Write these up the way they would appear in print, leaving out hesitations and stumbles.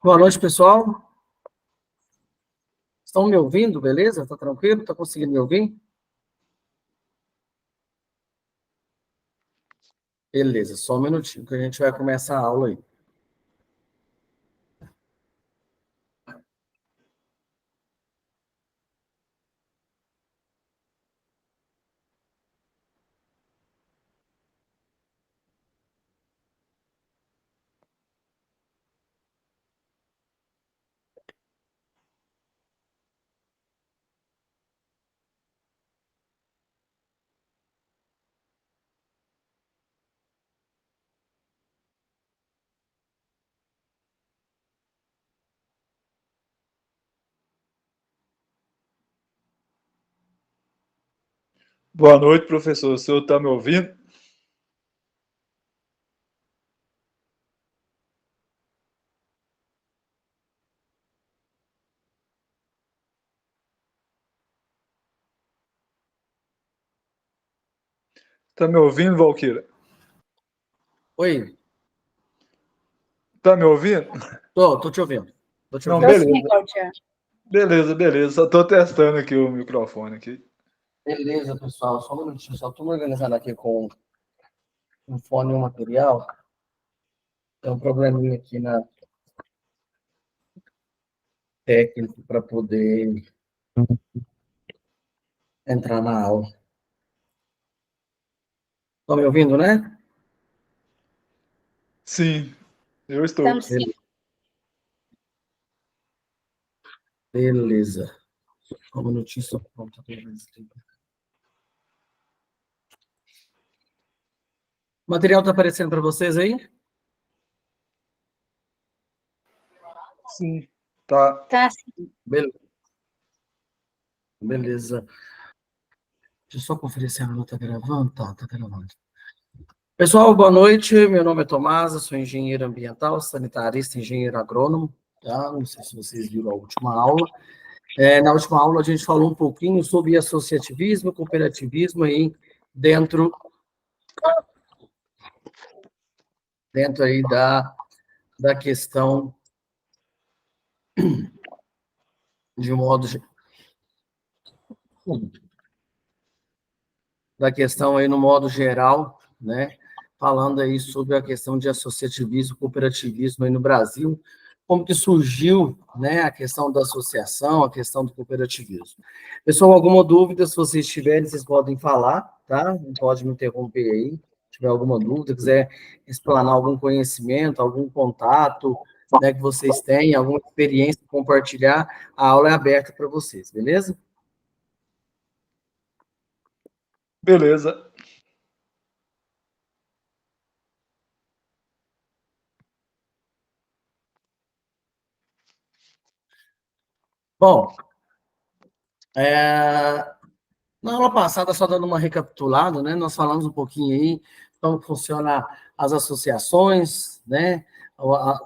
Boa noite, pessoal. Estão me ouvindo, beleza? Tá tranquilo? Tá conseguindo me ouvir? Beleza, só um minutinho que a gente vai começar a aula aí. Boa noite, professor. O senhor está me ouvindo? Está me ouvindo, Valquíria? Oi, Está me ouvindo? tô te ouvindo. Tô te Não, ouvindo. beleza. Beleza. Só estou testando aqui o microfone aqui. Beleza, pessoal, só um minutinho. Só tô me organizando aqui com o fone e o material. Tem um probleminha aqui na técnica para poder entrar na aula. Estão me ouvindo, né? Sim, eu estou. Estamos sim. Beleza. Só um minutinho, só pronto. O material tá aparecendo para vocês aí? Sim. Tá. Tá sim. Beleza. Deixa eu só conferir se a aula tá gravando. Tá gravando. Pessoal, boa noite. Meu nome é Tomás, eu sou engenheiro ambiental, sanitarista, engenheiro agrônomo. Tá? Não sei se vocês viram a última aula. Na última aula, a gente falou um pouquinho sobre associativismo, cooperativismo aí dentro aí da questão de modo da questão aí no modo geral, né? Falando aí sobre a questão de associativismo, cooperativismo aí no Brasil, como que surgiu, né, a questão da associação, a questão do cooperativismo. Pessoal, alguma dúvida, se vocês tiverem, vocês podem falar, tá? Não pode me interromper aí, se tiver alguma dúvida, quiser explanar algum conhecimento, algum contato, né, que vocês têm, alguma experiência, compartilhar, a aula é aberta para vocês, beleza? Beleza. Bom, na aula passada, só dando uma recapitulada, né, nós falamos um pouquinho aí como funciona as associações, né,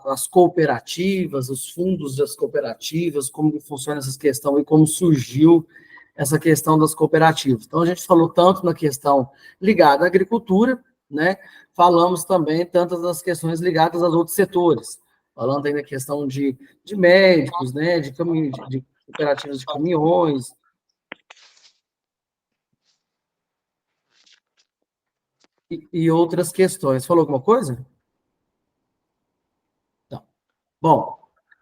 as cooperativas, os fundos das cooperativas, como que funciona essa questão e como surgiu essa questão das cooperativas. Então, a gente falou tanto na questão ligada à agricultura, né, falamos também tantas das questões ligadas aos outros setores, falando aí na questão de médicos, né, de cooperativas de caminhões, e outras questões. Falou alguma coisa? Não. Bom,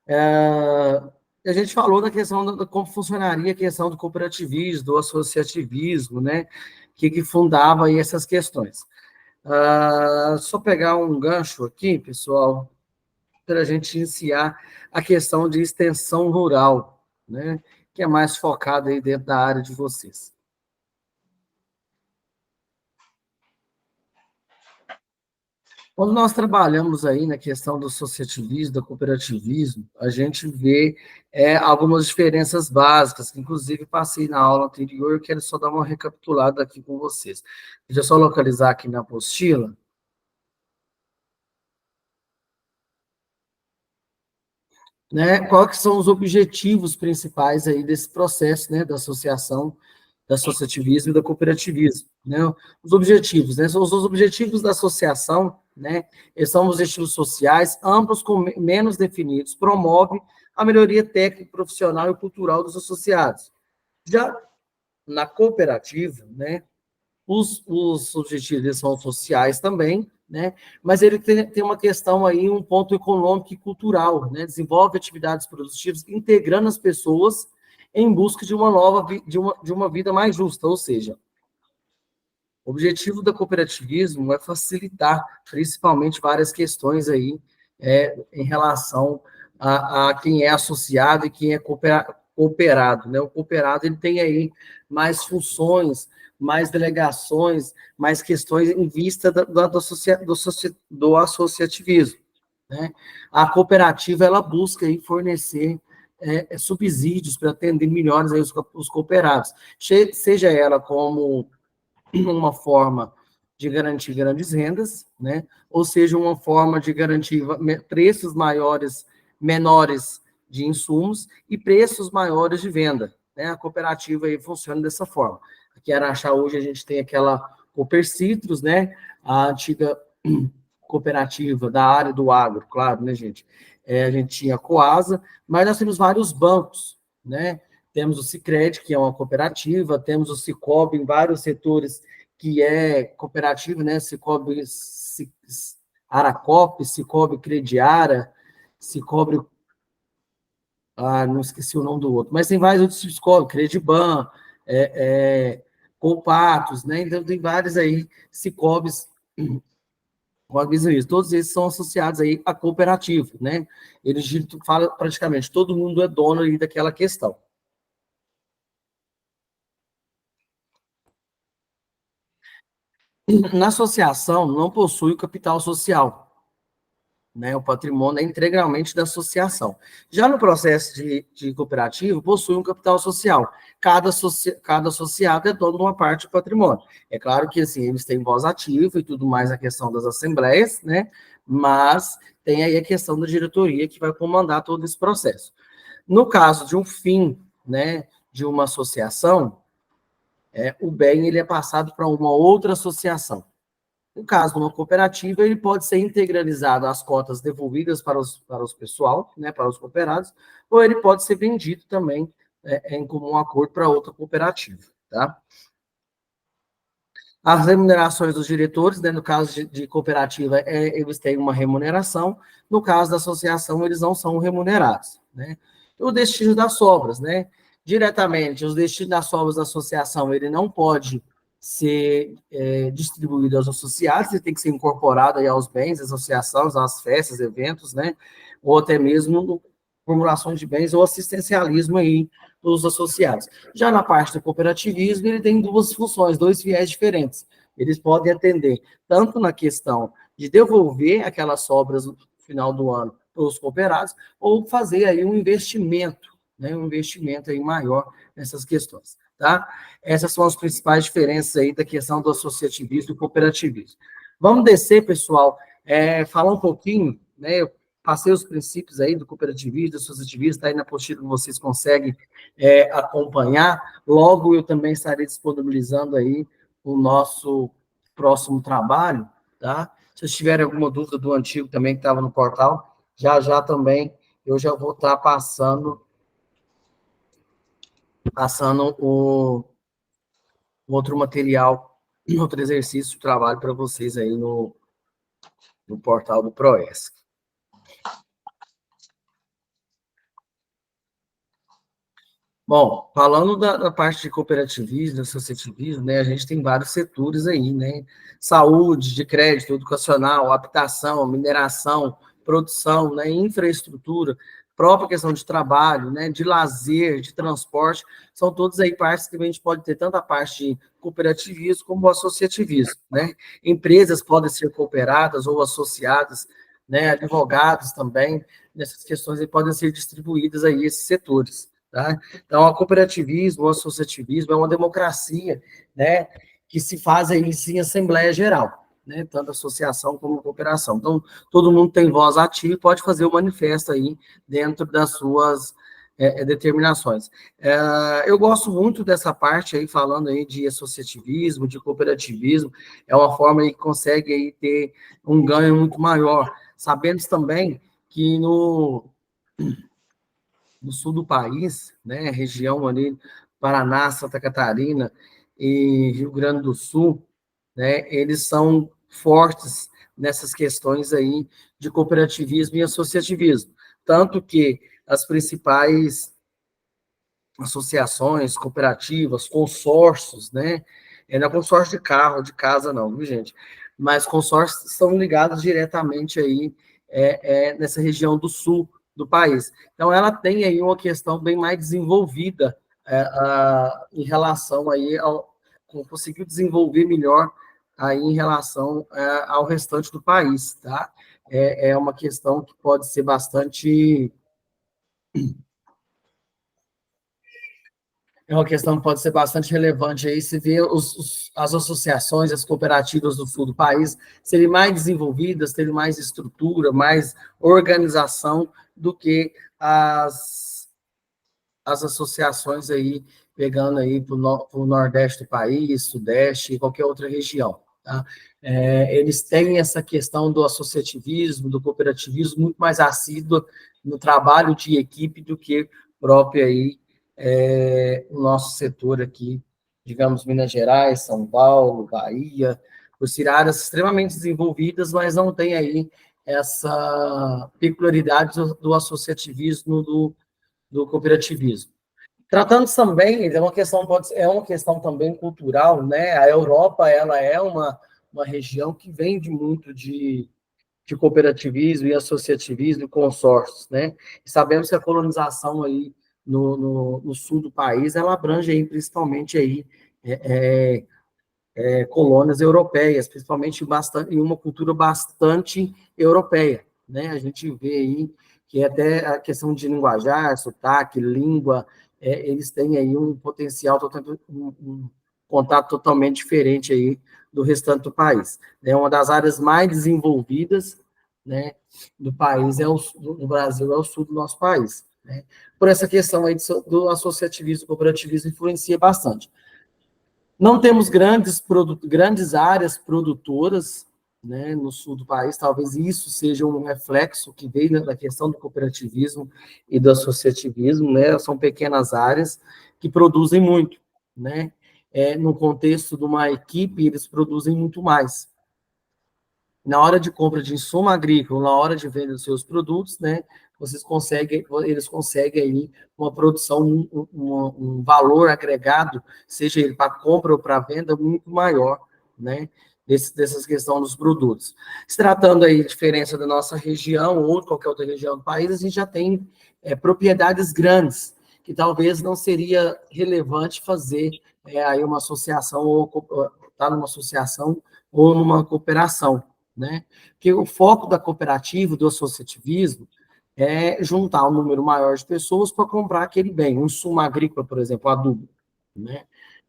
a gente falou da questão de como funcionaria a questão do cooperativismo, do associativismo, né? Que fundava aí essas questões. Só pegar um gancho aqui, pessoal, para a gente iniciar a questão de extensão rural, né? Que é mais focada aí dentro da área de vocês. Quando nós trabalhamos aí na questão do associativismo, do cooperativismo, a gente vê algumas diferenças básicas, que inclusive passei na aula anterior, quero só dar uma recapitulada aqui com vocês. Deixa eu só localizar aqui na apostila. né, quais que são os objetivos principais aí desse processo, né, da associação, do associativismo e do cooperativismo, né? Os objetivos, né, são os objetivos da associação, né, eles são objetivos sociais, amplos com menos definidos, promove a melhoria técnica, profissional e cultural dos associados. Já na cooperativa, né, os objetivos eles são sociais também, né? Mas ele tem uma questão aí, um ponto econômico e cultural, né? Desenvolve atividades produtivas integrando as pessoas em busca de uma nova de uma vida mais justa, ou seja, o objetivo do cooperativismo é facilitar, principalmente, várias questões aí em relação a quem é associado e quem é cooperado, né? O cooperado ele tem aí mais funções, mais delegações, mais questões em vista do associativismo, né? A cooperativa ela busca aí fornecer subsídios para atender melhores aí os cooperados, seja ela como uma forma de garantir grandes rendas, né? Ou seja, uma forma de garantir preços menores de insumos e preços maiores de venda, né? A cooperativa aí funciona dessa forma. Aqui em Araxá hoje a gente tem aquela Cooper Citrus, né? A antiga cooperativa da área do agro, claro, né, gente? A gente tinha a Coasa, mas nós temos vários bancos, né? Temos o Sicredi, que é uma cooperativa, temos o Sicob em vários setores, que é cooperativa, né? Sicob Aracop, Sicob Crediara, Sicob, não esqueci o nome do outro, mas tem vários outros Sicob, Crediban, Compatos, né? Então tem vários aí Sicobs todos eles são associados aí a cooperativa, né? Eles falam praticamente todo mundo é dono aí daquela questão. Na associação não possui o capital social, né? O patrimônio é integralmente da associação. Já no processo de cooperativo, possui um capital social. Cada associado é dono de uma parte do patrimônio. É claro que, assim, eles têm voz ativa e tudo mais, a questão das assembleias, né? Mas tem aí a questão da diretoria que vai comandar todo esse processo. No caso de um fim, né, de uma associação, o bem ele é passado para uma outra associação. No caso de uma cooperativa, ele pode ser integralizado às cotas devolvidas para os pessoal, né, para os cooperados, ou ele pode ser vendido também em comum acordo para outra cooperativa, tá? As remunerações dos diretores, né, no caso de cooperativa, eles têm uma remuneração, no caso da associação, eles não são remunerados, né? O destino das sobras, né? Diretamente, os destinos das sobras da associação, ele não pode ser distribuído aos associados, ele tem que ser incorporado aí aos bens, às associações, às festas, eventos, né? Ou até mesmo formulações de bens ou assistencialismo aí dos associados. Já na parte do cooperativismo, ele tem duas funções, dois viés diferentes. Eles podem atender tanto na questão de devolver aquelas sobras no final do ano para os cooperados, ou fazer aí um investimento, né? Um investimento aí maior nessas questões, tá? Essas são as principais diferenças aí da questão do associativismo e do cooperativismo. Vamos descer, pessoal, falar um pouquinho, né? Eu passei os princípios aí do cooperativismo, do associativismo, está aí na apostila que vocês conseguem acompanhar. Logo, eu também estarei disponibilizando aí o nosso próximo trabalho, tá? Se vocês tiverem alguma dúvida do antigo também que estava no portal, já também eu já vou estar passando o outro material, outro exercício de trabalho para vocês aí no portal do Proesc. Bom, falando da parte de cooperativismo, associativismo, né, a gente tem vários setores aí, né? Saúde, de crédito, educacional, habitação, mineração, produção, né, infraestrutura, própria questão de trabalho, né, de lazer, de transporte, são todas aí partes que a gente pode ter tanto a parte de cooperativismo como associativismo, né? Empresas podem ser cooperadas ou associadas, né? Advogados também, nessas questões aí podem ser distribuídas aí esses setores. Tá? Então, o cooperativismo, o associativismo é uma democracia, né, que se faz aí em Assembleia Geral. né, tanto associação como cooperação. Então, todo mundo tem voz ativa e pode fazer o manifesto aí dentro das suas determinações. Eu gosto muito dessa parte aí, falando aí de associativismo, de cooperativismo, é uma forma aí que consegue aí ter um ganho muito maior. Sabemos também que no sul do país, né, região ali, Paraná, Santa Catarina e Rio Grande do Sul, né, eles são fortes nessas questões aí de cooperativismo e associativismo. Tanto que as principais associações, cooperativas, consórcios, né, não é consórcio de carro, de casa não, viu, gente? Mas consórcios estão ligados diretamente aí nessa região do sul do país. Então, ela tem aí uma questão bem mais desenvolvida em relação aí conseguiu desenvolver melhor aí em relação ao restante do país, tá? É uma questão que pode ser bastante é uma questão que pode ser bastante relevante aí, se vê as associações, as cooperativas do sul do país serem mais desenvolvidas, terem mais estrutura, mais organização do que as associações aí, pegando aí para o Nordeste do país, Sudeste e qualquer outra região. Tá? Eles têm essa questão do associativismo, do cooperativismo muito mais assíduo no trabalho de equipe do que próprio aí o nosso setor aqui, digamos, Minas Gerais, São Paulo, Bahia, por ser áreas extremamente desenvolvidas, mas não tem aí essa peculiaridade do associativismo, do cooperativismo. Tratando também, é uma questão também cultural, né? A Europa, ela é uma região que vende muito de cooperativismo e associativismo e consórcios, né? E sabemos que a colonização aí no sul do país, ela abrange aí principalmente aí colônias europeias, principalmente bastante, em uma cultura bastante europeia, né? A gente vê aí que até a questão de linguajar, sotaque, língua, eles têm aí um potencial, um contato totalmente diferente aí do restante do país. É uma das áreas mais desenvolvidas, né, do país, do Brasil, é o sul do nosso país, né? Por essa questão aí do associativismo, cooperativismo influencia bastante. Não temos grandes áreas produtoras, né, no sul do país, talvez isso seja um reflexo que veio da questão do cooperativismo e do associativismo, né, são pequenas áreas que produzem muito, né, no contexto de uma equipe, eles produzem muito mais. Na hora de compra de insumo agrícola, na hora de venda dos seus produtos, né, eles conseguem aí uma produção, um valor agregado, seja ele para compra ou para venda, muito maior, né, dessas questões dos produtos. Se tratando aí de diferença da nossa região ou de qualquer outra região do país, a gente já tem propriedades grandes, que talvez não seria relevante fazer aí uma associação ou estar numa associação ou numa cooperação, né? Porque o foco da cooperativa, do associativismo, é juntar um número maior de pessoas para comprar aquele bem. Um insumo agrícola, por exemplo, adubo, né?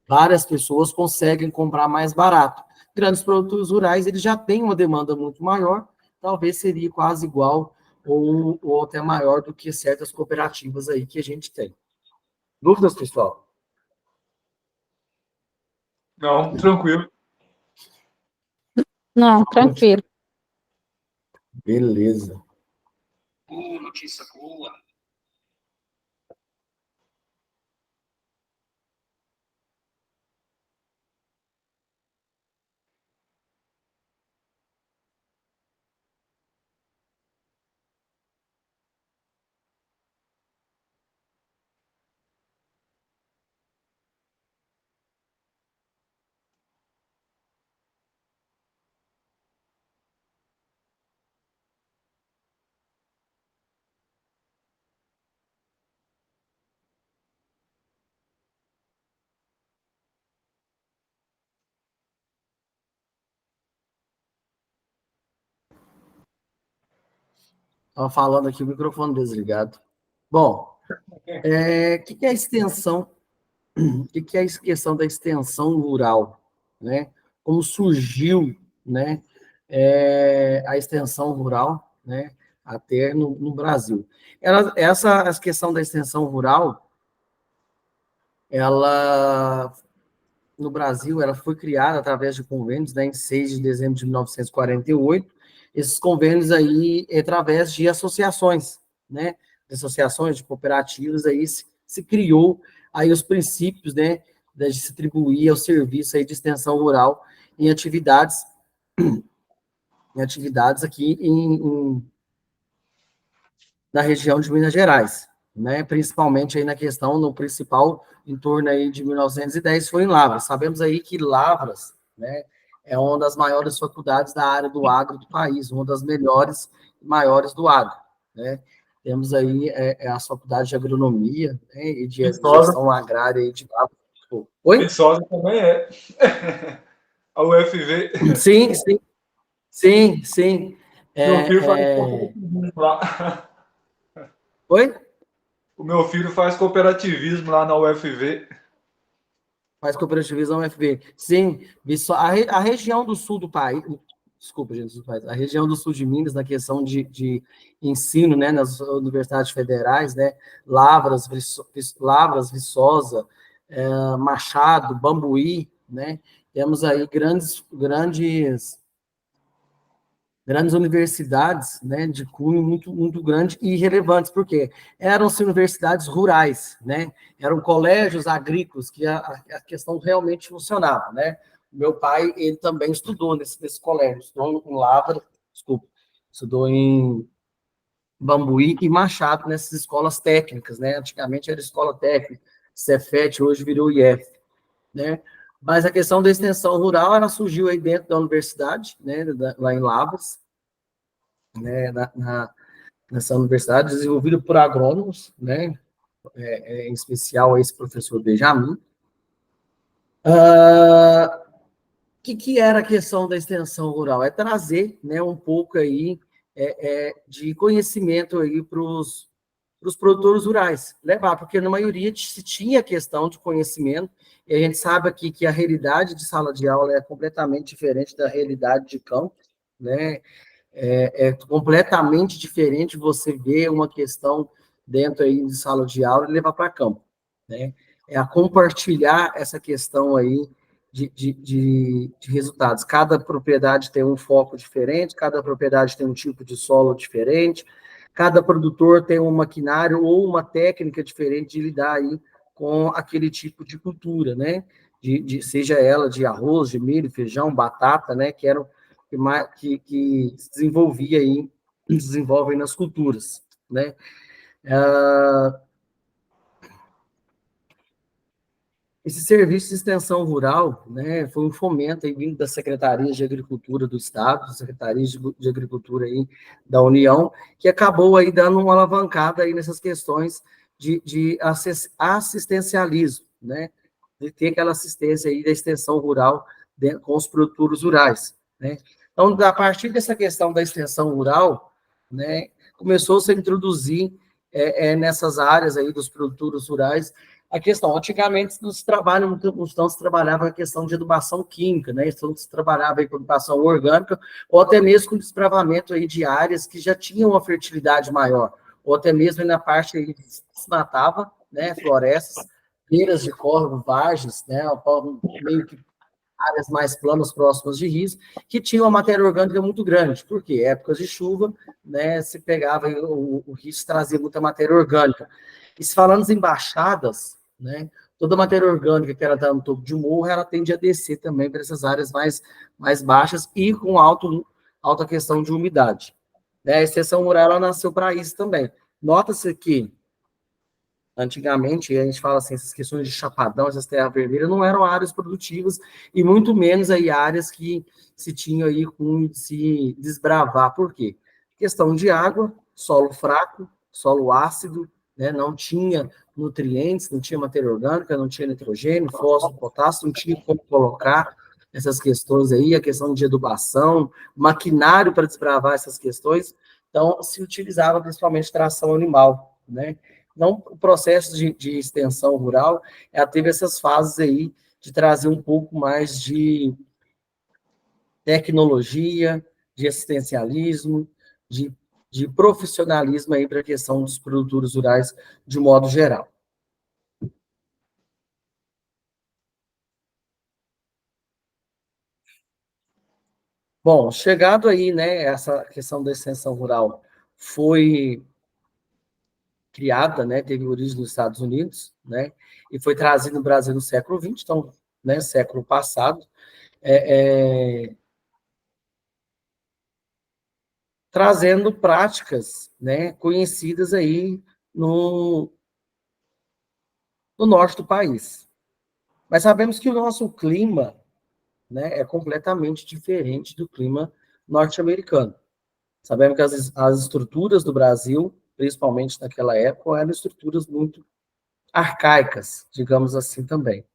Várias pessoas conseguem comprar mais barato. Grandes produtores rurais, eles já têm uma demanda muito maior, talvez seria quase igual ou até maior do que certas cooperativas aí que a gente tem. Dúvidas, pessoal? Não, tranquilo. Não, tranquilo. Beleza. Notícia boa. Estava falando aqui, o microfone desligado. Bom, o que é a extensão? O que é a questão da extensão rural, né? Como surgiu né, a extensão rural, né, a ter no Brasil. Essa questão da extensão rural, ela, no Brasil, ela foi criada através de convênios, né, em 6 de dezembro de 1948. Esses convênios aí, através de associações, né, de associações, de cooperativas, aí se criou aí os princípios, né, de distribuir o serviço aí de extensão rural em atividades, aqui na região de Minas Gerais, né? Principalmente aí na questão, no principal, em torno aí de 1910, foi em Lavras. Sabemos aí que Lavras, né, é uma das maiores faculdades da área do agro do país, uma das melhores e maiores do agro, né? Temos aí a faculdade de agronomia, né, e de Viçosa, gestão agrária aí de Lavras. Oi? Viçosa também é. A UFV. Sim, sim, sim, sim. Meu filho faz É, é... cooperativismo lá. Oi? O meu filho faz cooperativismo lá na UFV. Faz cooperativismo UFB. Sim, a região do sul do país, desculpa, gente, a região do sul de Minas, na questão de ensino, né, nas universidades federais, né, Lavras, Viçosa, Machado, Bambuí, né, temos aí grandes universidades, né, de cunho muito, muito grande e relevantes, porque eram-se universidades rurais, né, eram colégios agrícolas que a questão realmente funcionava, né. Meu pai, ele também estudou nesse colégio, estudou em Lavra, desculpa, estudou em Bambuí e Machado, nessas escolas técnicas, né, antigamente era escola técnica, Cefet, hoje virou IF, né, mas a questão da extensão rural, ela surgiu aí dentro da universidade, né, lá em Lavras, né, nessa universidade, desenvolvido por agrônomos, né, em especial esse professor Benjamin. Que era a questão da extensão rural? É trazer, né, um pouco aí de conhecimento aí para os produtores rurais, levar, porque na maioria se tinha a questão de conhecimento, e a gente sabe aqui que a realidade de sala de aula é completamente diferente da realidade de campo, né? É completamente diferente você ver uma questão dentro aí de sala de aula e levar para campo, né? É a compartilhar essa questão aí de resultados. Cada propriedade tem um foco diferente, cada propriedade tem um tipo de solo diferente, cada produtor tem um maquinário ou uma técnica diferente de lidar aí com aquele tipo de cultura, né? Seja ela de arroz, de milho, feijão, batata, né? Que eram que se desenvolvia aí, desenvolvem nas culturas, né? Esse serviço de extensão rural, né, foi um fomento aí vindo das secretarias de agricultura do Estado, das secretarias de agricultura aí da União, que acabou aí dando uma alavancada aí nessas questões de assistencialismo, né, de ter aquela assistência aí da extensão rural com os produtores rurais, né. Então, a partir dessa questão da extensão rural, né, começou-se a introduzir nessas áreas aí dos produtores rurais a questão, antigamente não se trabalhava a questão de adubação química, né? Então se trabalhava aí com adubação orgânica, ou até mesmo com desbravamento aí de áreas que já tinham uma fertilidade maior, ou até mesmo na parte aí que se desmatava, né? Florestas, beiras de córrego, vargens, né? Meio que áreas mais planas próximas de rios, que tinham uma matéria orgânica muito grande, porque épocas de chuva, né, se pegava, o rio trazia muita matéria orgânica. E se falando em baixadas, né, toda a matéria orgânica que ela está no topo de um morro, ela tende a descer também para essas áreas mais baixas e com alta questão de umidade. Né, a extensão rural, ela nasceu para isso também. Nota-se que antigamente, a gente fala assim, essas questões de chapadão, essas terras vermelhas, não eram áreas produtivas, e muito menos aí áreas que se tinham aí com se desbravar. Por quê? Questão de água, solo fraco, solo ácido, né, não tinha nutrientes, não tinha matéria orgânica, não tinha nitrogênio, fósforo, potássio, não tinha como colocar essas questões aí, a questão de adubação, maquinário para desbravar essas questões, então se utilizava principalmente tração animal, né? Não, o processo de extensão rural teve essas fases aí de trazer um pouco mais tecnologia, de assistencialismo, de, de profissionalismo aí para a questão dos produtores rurais de modo geral. Bom, chegado aí, né, essa questão da extensão rural foi criada, né, teve origem nos Estados Unidos, né, e foi trazida no Brasil no século XX, então, né, século passado, trazendo práticas, né, conhecidas aí no, no norte do país. Mas sabemos que o nosso clima, né, é completamente diferente do clima norte-americano. Sabemos que as estruturas do Brasil, principalmente naquela época, eram estruturas muito arcaicas, digamos assim também.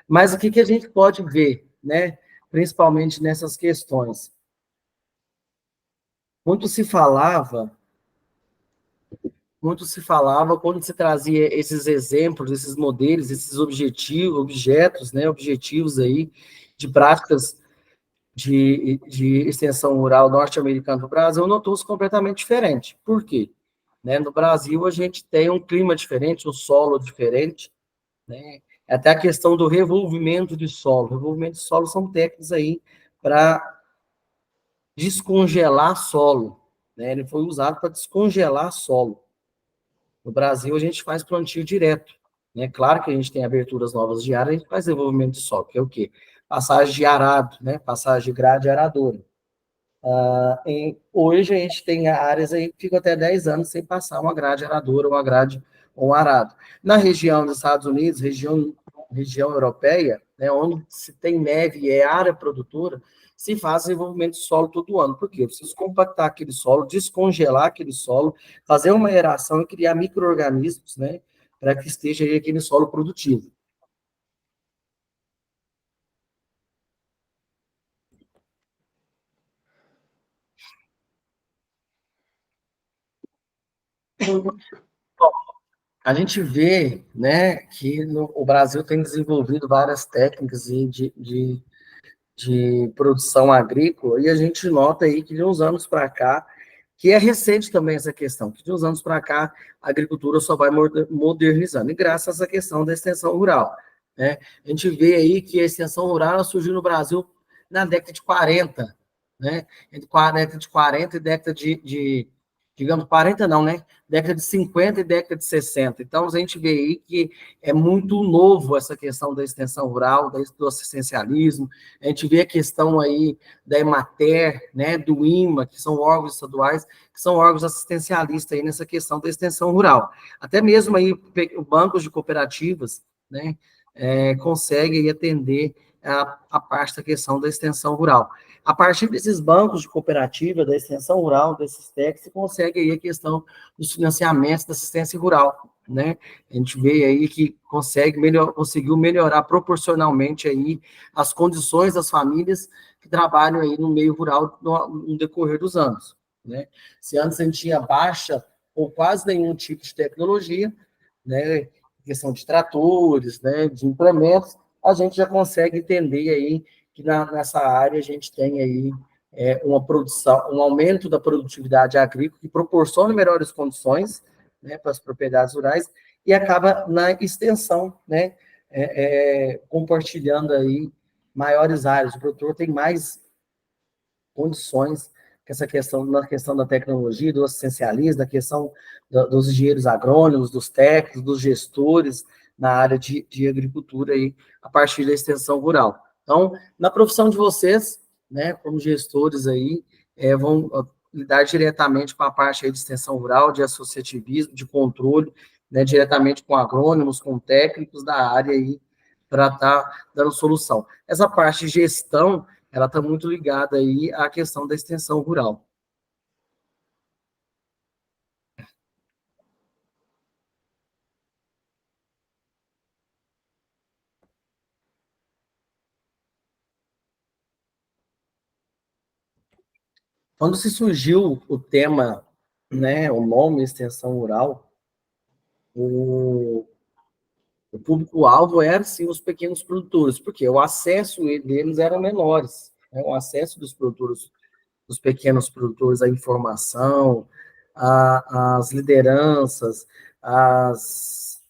Mas o que, que a gente pode ver, né, principalmente nessas questões? Muito se falava, muito se falava quando se trazia esses exemplos, esses modelos, esses objetivos, objetos, né, objetivos aí de práticas de extensão rural norte-americana do Brasil, notou-se completamente diferente. Por quê? Né, no Brasil, a gente tem um clima diferente, um solo diferente, né? Até a questão do revolvimento de solo. Revolvimento de solo são técnicas aí para descongelar solo, né? Ele foi usado para descongelar solo. No Brasil, a gente faz plantio direto, né? Claro que a gente tem aberturas novas de área, a gente faz desenvolvimento de solo, que é o quê? Passagem de arado, né? Passagem de grade aradora. Hoje a gente tem áreas aí que ficam até 10 anos sem passar uma grade aradora, uma grade ou um arado. Na região dos Estados Unidos, região europeia, né, onde se tem neve e é área produtora, se faz desenvolvimento de solo todo ano. Por quê? Eu preciso compactar aquele solo, descongelar aquele solo, fazer uma aeração e criar micro-organismos, né, para que esteja aí aquele solo produtivo. A gente vê, né, que o Brasil tem desenvolvido várias técnicas de produção agrícola, e a gente nota aí que de uns anos para cá, que é recente também essa questão, que de uns anos para cá a agricultura só vai modernizando, e graças a essa questão da extensão rural, né? A gente vê aí que a extensão rural surgiu no Brasil na década de 40, né? Entre a década de 40 e década digamos, 40 não, né? Década de 50 e década de 60. Então, a gente vê aí que é muito novo essa questão da extensão rural, do assistencialismo. A gente vê a questão aí da Emater, né, do INMA, que são órgãos estaduais, que são órgãos assistencialistas aí nessa questão da extensão rural. Até mesmo aí bancos de cooperativas, né, conseguem atender a parte da questão da extensão rural. A partir desses bancos de cooperativa, da extensão rural, desses TECs, se consegue aí a questão dos financiamentos da assistência rural, né? A gente vê aí que conseguiu melhorar proporcionalmente aí as condições das famílias que trabalham aí no meio rural no decorrer dos anos, né? Se antes a gente tinha baixa ou quase nenhum tipo de tecnologia, né? Questão de tratores, né? De implementos, a gente já consegue entender aí que nessa área a gente tem aí uma produção, um aumento da produtividade agrícola que proporciona melhores condições, né, para as propriedades rurais e acaba na extensão, né, compartilhando aí maiores áreas. O produtor tem mais condições que essa questão, na questão da tecnologia, do assistencialismo, da questão dos engenheiros agrônomos, dos técnicos, dos gestores na área de agricultura aí, a partir da extensão rural. Então, na profissão de vocês, né, como gestores aí, vão lidar diretamente com a parte aí de extensão rural, de associativismo, de controle, né, diretamente com agrônomos, com técnicos da área aí, para estar dando solução. Essa parte de gestão, ela está muito ligada aí à questão da extensão rural. Quando se surgiu o tema, né, o nome extensão rural, o, o público-alvo era, sim, os pequenos produtores, porque o acesso deles era menores. né? O acesso dos produtores, dos pequenos produtores à informação, às lideranças, às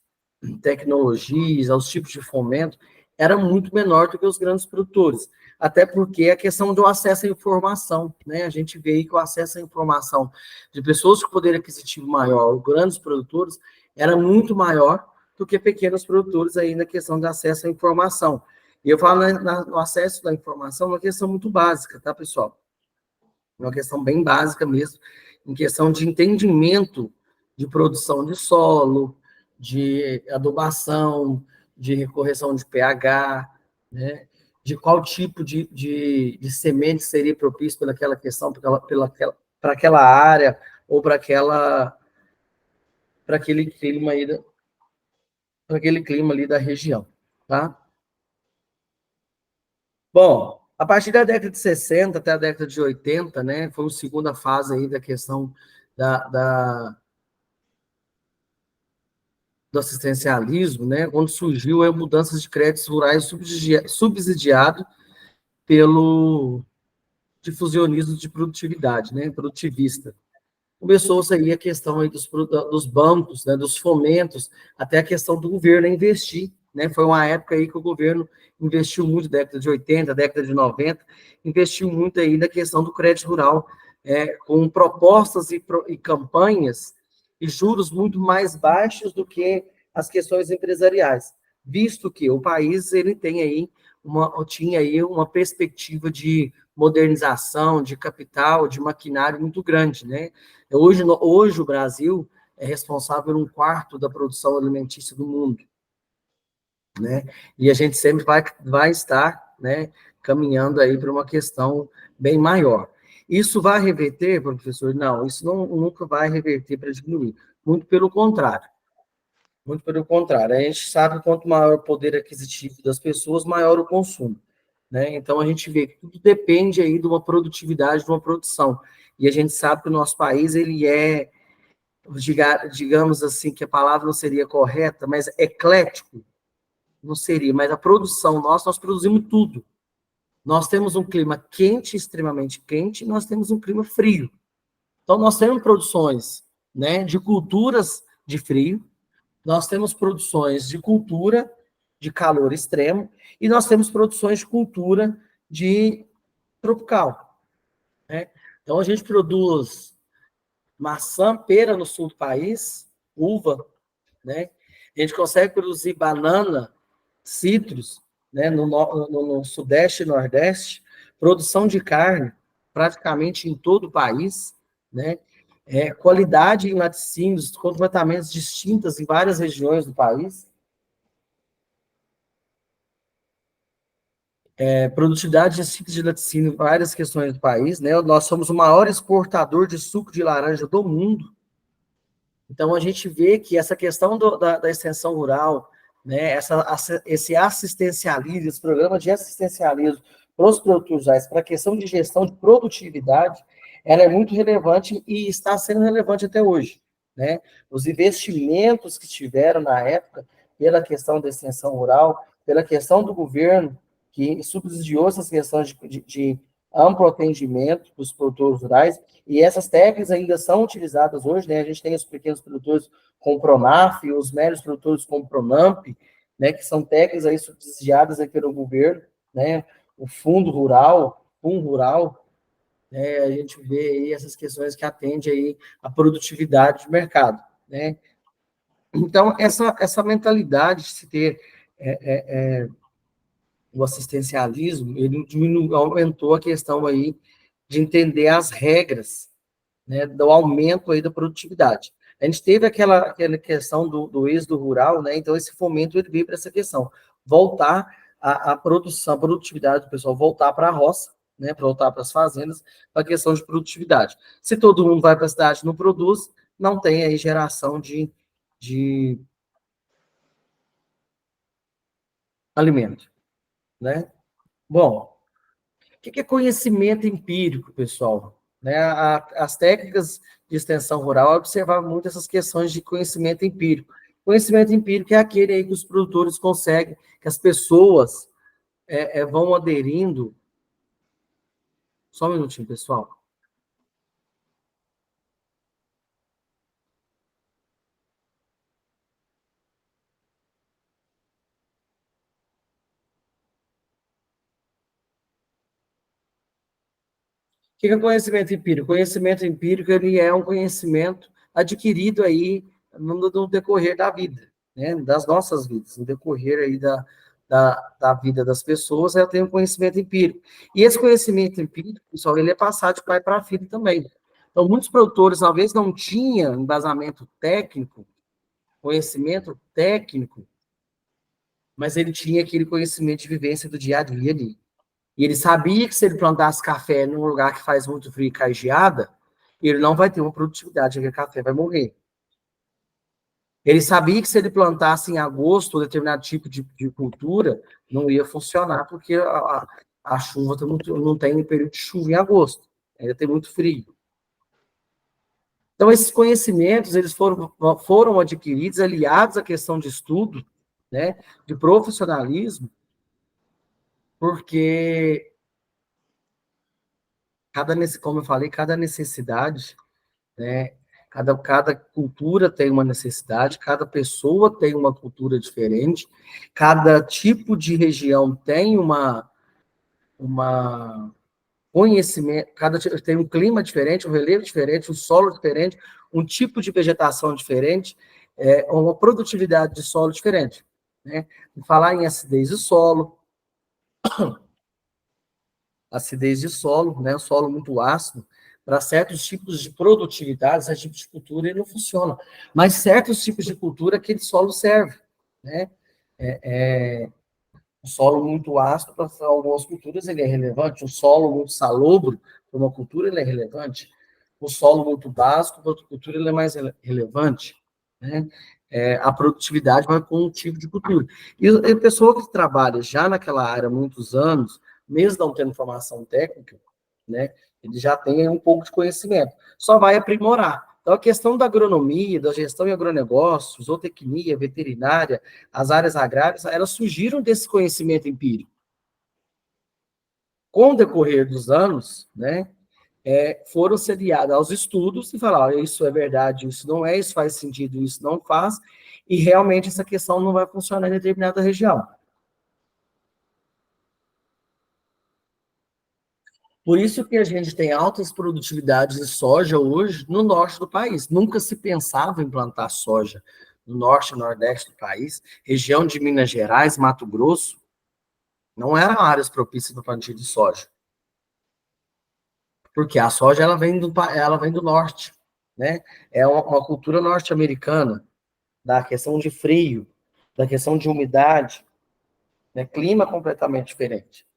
tecnologias, aos tipos de fomento, era muito menor do que os grandes produtores. Até porque a questão do acesso à informação, né? A gente vê aí que o acesso à informação de pessoas com poder aquisitivo maior, os grandes produtores, era muito maior do que pequenos produtores aí na questão de acesso à informação. E eu falo no acesso da informação, uma questão muito básica, tá, pessoal? Uma questão bem básica mesmo, em questão de entendimento de produção de solo, de adubação, de correção de pH, né? De qual tipo de semente seria propício pelaquela questão, para aquela área, ou para aquele clima aí, para aquele clima ali da região, tá? Bom, a partir da década de 60 até a década de 80, né, foi a segunda fase aí da questão do assistencialismo, né, quando surgiu a mudanças de créditos rurais subsidiado pelo difusionismo de produtividade, né, produtivista. Começou-se aí a questão aí dos bancos, né, dos fomentos, até a questão do governo investir, né, foi uma época aí que o governo investiu muito, década de 80, década de 90, investiu muito aí na questão do crédito rural, com propostas e campanhas e juros muito mais baixos do que as questões empresariais, visto que o país ele tem aí tinha aí uma perspectiva de modernização, de capital, de maquinário muito grande, né? Hoje o Brasil é responsável por um quarto da produção alimentícia do mundo, né? E a gente sempre vai estar, né, caminhando aí para uma questão bem maior. Isso vai reverter, professor? Não, isso nunca vai reverter para diminuir. Muito pelo contrário. Muito pelo contrário. A gente sabe que quanto maior o poder aquisitivo das pessoas, maior o consumo, né? Então, a gente vê que tudo depende aí de uma produtividade, de uma produção. E a gente sabe que o nosso país, ele é, digamos assim, que a palavra não seria correta, mas eclético, não seria, mas a produção nossa, nós produzimos tudo. Nós temos um clima quente, extremamente quente, e nós temos um clima frio. Então, nós temos produções, né, de culturas de frio, nós temos produções de cultura de calor extremo, e nós temos produções de cultura de tropical, né? Então, a gente produz maçã, pera no sul do país, uva, né? A gente consegue produzir banana, citros, né? No sudeste e nordeste, produção de carne praticamente em todo o país, né? Qualidade em laticínios completamente distintas em várias regiões do país, produtividade de ciclo de laticínio em várias questões do país, né? Nós somos o maior exportador de suco de laranja do mundo. Então, a gente vê que essa questão da extensão rural, né, esse assistencialismo, esse programa de assistencialismo para os produtores rurais, para a questão de gestão de produtividade, ela é muito relevante e está sendo relevante até hoje, né? Os investimentos que tiveram na época, pela questão da extensão rural, pela questão do governo, que subsidiou essas questões de amplo atendimento para os produtores rurais, e essas técnicas ainda são utilizadas hoje, né? A gente tem os pequenos produtores com o Pronaf, os médios produtores com o Pronamp, né? Que são técnicas aí subsidiadas aí pelo governo, né? O Fundo Rural, Rural, né? A gente vê aí essas questões que atendem aí a produtividade do mercado, né? Então, essa mentalidade de se ter o assistencialismo, ele aumentou a questão aí de entender as regras, né, do aumento aí da produtividade. A gente teve aquela questão do êxodo rural, né, então esse fomento ele veio para essa questão, voltar a produção, a produtividade do pessoal, voltar para a roça, né, para voltar para as fazendas, para a questão de produtividade. Se todo mundo vai para a cidade e não produz, não tem aí geração de alimento, né? Bom, o que é conhecimento empírico, pessoal? Né, as técnicas de extensão rural observavam muito essas questões de conhecimento empírico. Conhecimento empírico é aquele aí que os produtores conseguem, que as pessoas vão aderindo Só um minutinho, pessoal. O que é conhecimento empírico? Conhecimento empírico, ele é um conhecimento adquirido aí no decorrer da vida, né? Das nossas vidas, no decorrer aí da vida das pessoas, eu tenho conhecimento empírico. E esse conhecimento empírico, pessoal, ele é passado de pai para filho também. Então, muitos produtores, talvez, não tinham embasamento técnico, conhecimento técnico, mas ele tinha aquele conhecimento de vivência do dia a dia ali. E ele sabia que se ele plantasse café num lugar que faz muito frio e cai geada, ele não vai ter uma produtividade, aquele café vai morrer. Ele sabia que se ele plantasse em agosto um determinado tipo de cultura, não ia funcionar, porque a chuva não tem período de chuva em agosto, ainda tem muito frio. Então, esses conhecimentos, eles foram adquiridos, aliados à questão de estudo, né, de profissionalismo, porque como eu falei, cada necessidade, né, cada cultura tem uma necessidade, cada pessoa tem uma cultura diferente, cada tipo de região tem uma conhecimento, tem um clima diferente, um relevo diferente, um solo diferente, um tipo de vegetação diferente, uma produtividade de solo diferente, né? Falar em acidez de solo, né? Solo muito ácido, para certos tipos de produtividade, certos tipos de cultura, ele não funciona. Mas certos tipos de cultura, aquele solo serve, né? O solo muito ácido, para algumas culturas, ele é relevante. O solo muito salobro, para uma cultura, ele é relevante. O solo muito básico, para outra cultura, ele é mais relevante, né? A produtividade vai com um tipo de cultura. E a pessoa que trabalha já naquela área há muitos anos, mesmo não tendo formação técnica, né, ele já tem um pouco de conhecimento. Só vai aprimorar. Então, a questão da agronomia, da gestão em agronegócios, zootecnia, veterinária, as áreas agrárias, elas surgiram desse conhecimento empírico. Com o decorrer dos anos, né, foram se aliadas aos estudos e falaram, isso é verdade, isso não é, isso faz sentido, isso não faz, e realmente essa questão não vai funcionar em determinada região. Por isso que a gente tem altas produtividades de soja hoje no norte do país. Nunca se pensava em plantar soja no norte e nordeste do país, região de Minas Gerais, Mato Grosso, não eram áreas propícias para o plantio de soja. Porque a soja ela vem do norte, né? É uma cultura norte-americana, da questão de frio, da questão de umidade, né? Clima completamente diferente.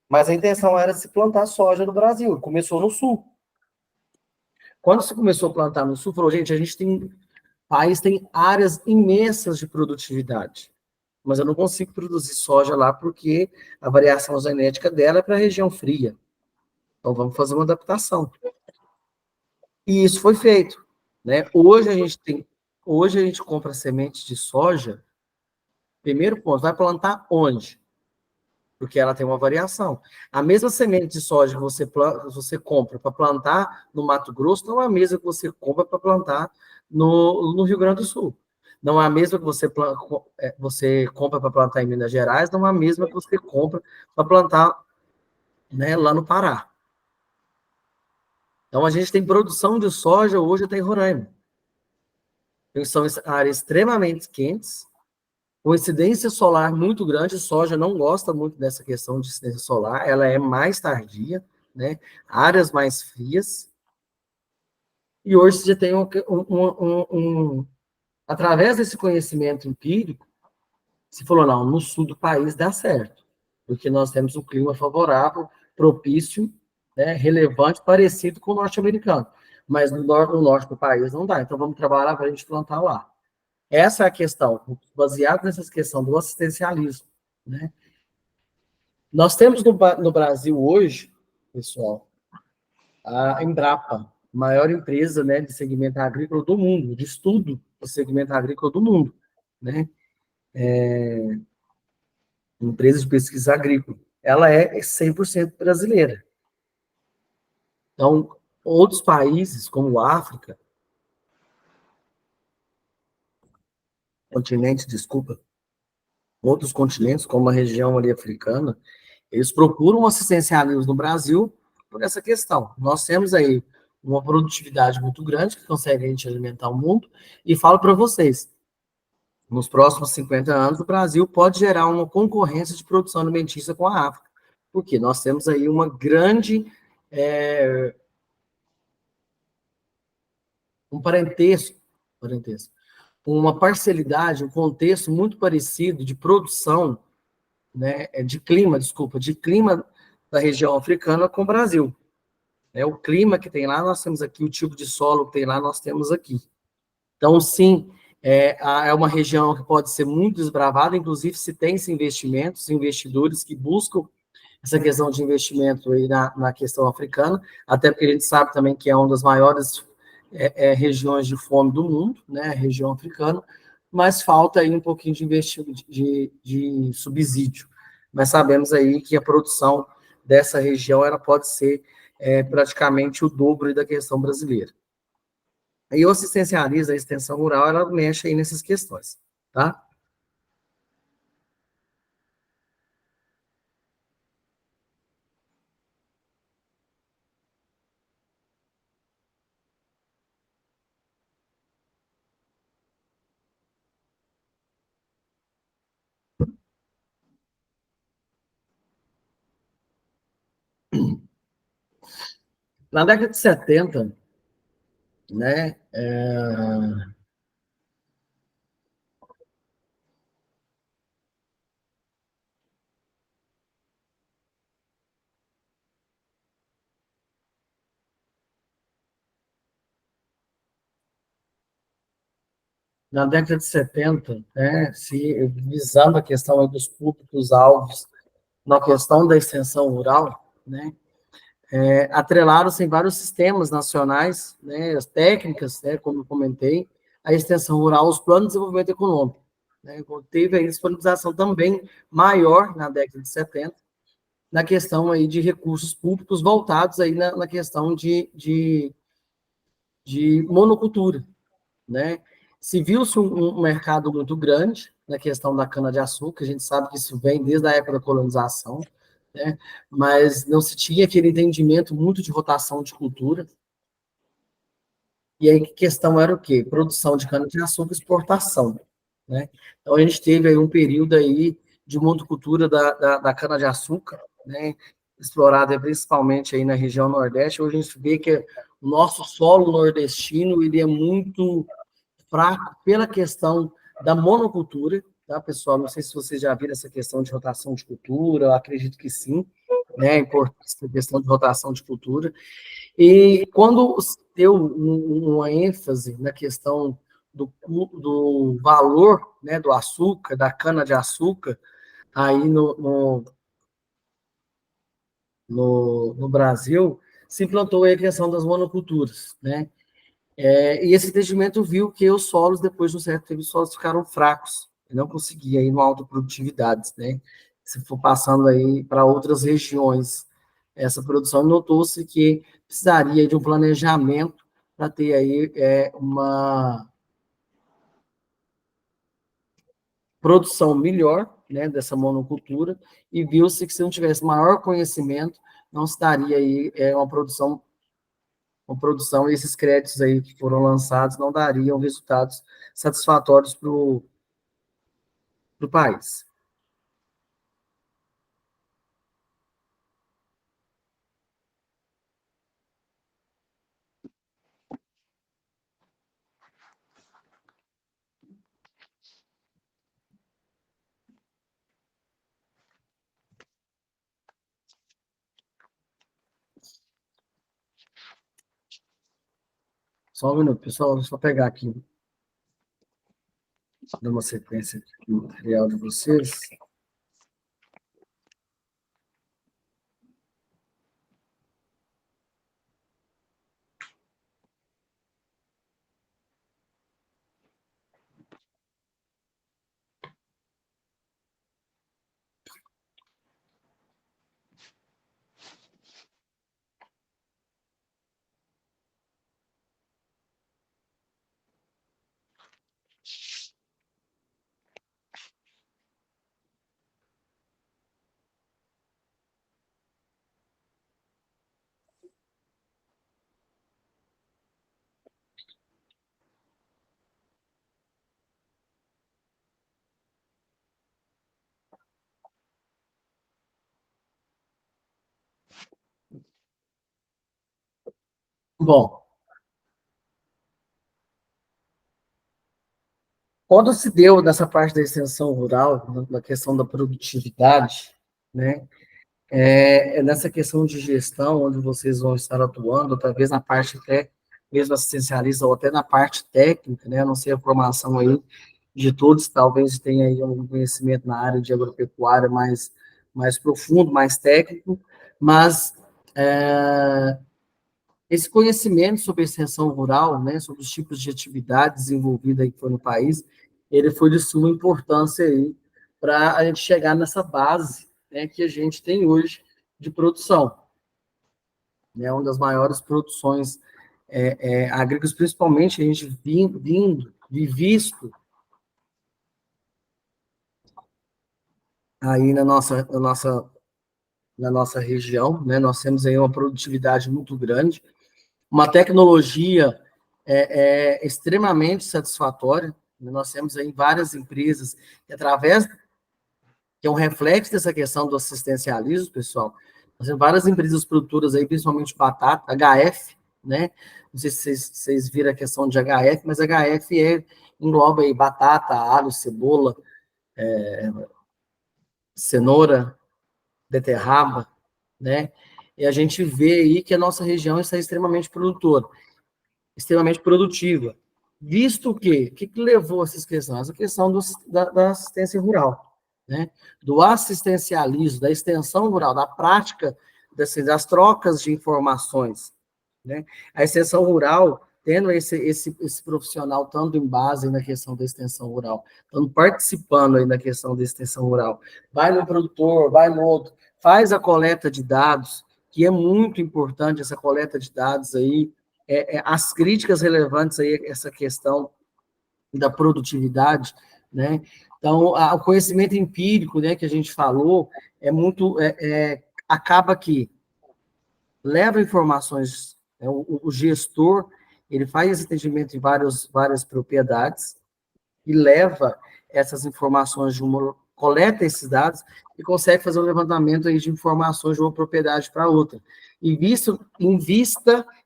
Mas a intenção era se plantar soja no Brasil, começou no sul. Quando se começou a plantar no sul, falou, gente, a gente tem, o país tem áreas imensas de produtividade, mas eu não consigo produzir soja lá porque a variação genética dela é para a região fria. Então vamos fazer uma adaptação. E isso foi feito, né? Hoje a gente compra sementes de soja. Primeiro ponto, vai plantar onde? Porque ela tem uma variação. A mesma semente de soja que você compra para plantar no Mato Grosso não é a mesma que você compra para plantar no Rio Grande do Sul. Não é a mesma que você compra para plantar em Minas Gerais, não é a mesma que você compra para plantar, né, lá no Pará. Então, a gente tem produção de soja hoje até em Roraima. Então, são áreas extremamente quentes, com incidência solar muito grande. A soja não gosta muito dessa questão de incidência solar, ela é mais tardia, né? Áreas mais frias. E hoje você tem através desse conhecimento empírico, se falou, não, no sul do país dá certo, porque nós temos um clima favorável, propício, né, relevante, parecido com o norte-americano. Mas no norte do país não dá, então vamos trabalhar para a gente plantar lá. Essa é a questão, baseado nessa questão do assistencialismo, né? Nós temos no Brasil hoje, pessoal, a Embrapa, maior empresa, né, de segmento agrícola do mundo, de estudo do segmento agrícola do mundo, né? Empresa de pesquisa agrícola. Ela é 100% brasileira. Então, outros países, como a África, continente, desculpa, outros continentes, como a região ali africana, eles procuram um assistencialismo no Brasil por essa questão. Nós temos aí uma produtividade muito grande que consegue a gente alimentar o mundo, e falo para vocês, nos próximos 50 anos, o Brasil pode gerar uma concorrência de produção alimentícia com a África, porque nós temos aí uma grande, um parentesco, uma parcialidade, um contexto muito parecido de produção, né, de clima, desculpa, de clima da região africana com o Brasil. Né? O clima que tem lá, nós temos aqui, o tipo de solo que tem lá, nós temos aqui. Então, sim, é uma região que pode ser muito desbravada, inclusive se tem investimentos, investidores que buscam essa questão de investimento aí na questão africana, até porque a gente sabe também que é uma das maiores regiões de fome do mundo, né, a região africana, mas falta aí um pouquinho de investimento, de subsídio. Mas sabemos aí que a produção dessa região ela pode ser praticamente o dobro da questão brasileira. E o assistencialismo, a extensão rural, ela mexe aí nessas questões, tá? Na década de 70, né, na década de 70, né, se visando a questão dos públicos-alvos na questão da extensão rural, né, atrelaram-se em vários sistemas nacionais, né, as técnicas, né, como eu comentei, a extensão rural, os planos de desenvolvimento econômico. Né, teve a disponibilização também maior na década de 70, na questão aí de recursos públicos voltados aí na questão de monocultura, né? Se viu-se um mercado muito grande na questão da cana-de-açúcar, a gente sabe que isso vem desde a época da colonização, né? Mas não se tinha aquele entendimento muito de rotação de cultura. E aí, a questão era o quê? Produção de cana-de-açúcar e exportação, né? Então, a gente teve aí um período aí de monocultura da cana-de-açúcar, né? Explorada principalmente aí na região Nordeste. Hoje a gente vê que o nosso solo nordestino, ele é muito fraco pela questão da monocultura, tá, pessoal? Não sei se vocês já viram essa questão de rotação de cultura, eu acredito que sim, né? A questão de rotação de cultura. E quando deu uma ênfase na questão do valor, né, do açúcar, da cana-de-açúcar, aí no Brasil, se implantou aí a questão das monoculturas, né? E esse entendimento viu que os solos, depois de um certo tempo, os solos ficaram fracos, e não conseguia ir numa autoprodutividade, né? Se for passando aí para outras regiões, essa produção, notou-se que precisaria de um planejamento para ter aí uma produção melhor, né, dessa monocultura, e viu-se que se não tivesse maior conhecimento, não estaria aí uma produção, e esses créditos aí que foram lançados não dariam resultados satisfatórios para o país. Só um minuto, pessoal, deixa eu pegar aqui, dar uma sequência aqui no material de vocês. Bom, quando se deu nessa parte da extensão rural, na questão da produtividade, né, nessa questão de gestão, onde vocês vão estar atuando, talvez na parte até mesmo assistencialista, ou até na parte técnica, né, não sei a formação aí de todos, talvez tenha aí um conhecimento na área de agropecuária mais profundo, mais técnico, mas esse conhecimento sobre a extensão rural, né, sobre os tipos de atividade desenvolvida aí que foi no país, ele foi de suma importância aí para a gente chegar nessa base, né, que a gente tem hoje de produção, né, uma das maiores produções agrícolas, principalmente a gente visto aí na nossa região, né, nós temos aí uma produtividade muito grande, uma tecnologia extremamente satisfatória. Nós temos aí várias empresas que, que é um reflexo dessa questão do assistencialismo, pessoal. Nós temos várias empresas produtoras aí, principalmente batata, HF, né? Não sei se vocês viram a questão de HF, mas HF engloba aí batata, alho, cebola, cenoura, beterraba, né? E a gente vê aí que a nossa região está extremamente produtora, extremamente produtiva. Visto o que levou a essas questões? A questão da assistência rural, né? Do assistencialismo, da extensão rural, da prática das trocas de informações, né? A extensão rural, tendo esse profissional estando em base na questão da extensão rural, estando participando aí na questão da extensão rural, vai no produtor, vai no outro, faz a coleta de dados, que é muito importante essa coleta de dados aí, as críticas relevantes aí, essa questão da produtividade, né? Então, o conhecimento empírico, né, que a gente falou, acaba que leva informações, né, o gestor, ele faz esse atendimento em várias propriedades e leva essas informações coleta esses dados e consegue fazer um levantamento aí de informações de uma propriedade para outra. Invista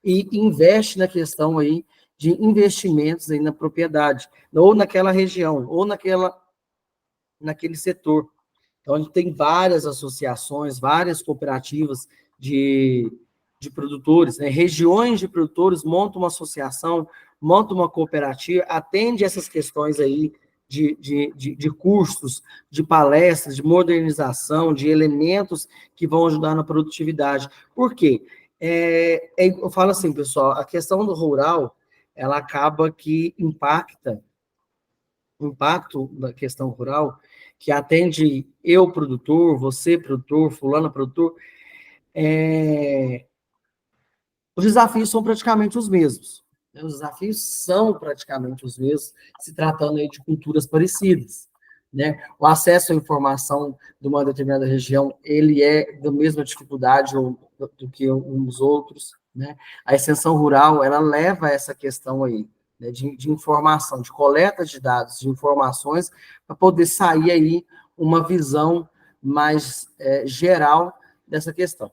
e investe na questão aí de investimentos aí na propriedade, ou naquela região, ou naquele setor. Então, a gente tem várias associações, várias cooperativas de produtores, né? Regiões de produtores montam uma associação, montam uma cooperativa, atende essas questões aí de custos, de palestras, de modernização, de elementos que vão ajudar na produtividade. Por quê? Eu falo assim, pessoal, a questão do rural, ela acaba que impacto da questão rural, que atende eu, produtor, você, produtor, fulano, produtor, os desafios são praticamente os mesmos. Né? Os desafios são praticamente os mesmos, se tratando aí de culturas parecidas. Né? O acesso à informação de uma determinada região, ele é da mesma dificuldade do que uns outros. Né? A extensão rural, ela leva essa questão aí, né, de informação, de coleta de dados, de informações, para poder sair aí uma visão mais geral dessa questão.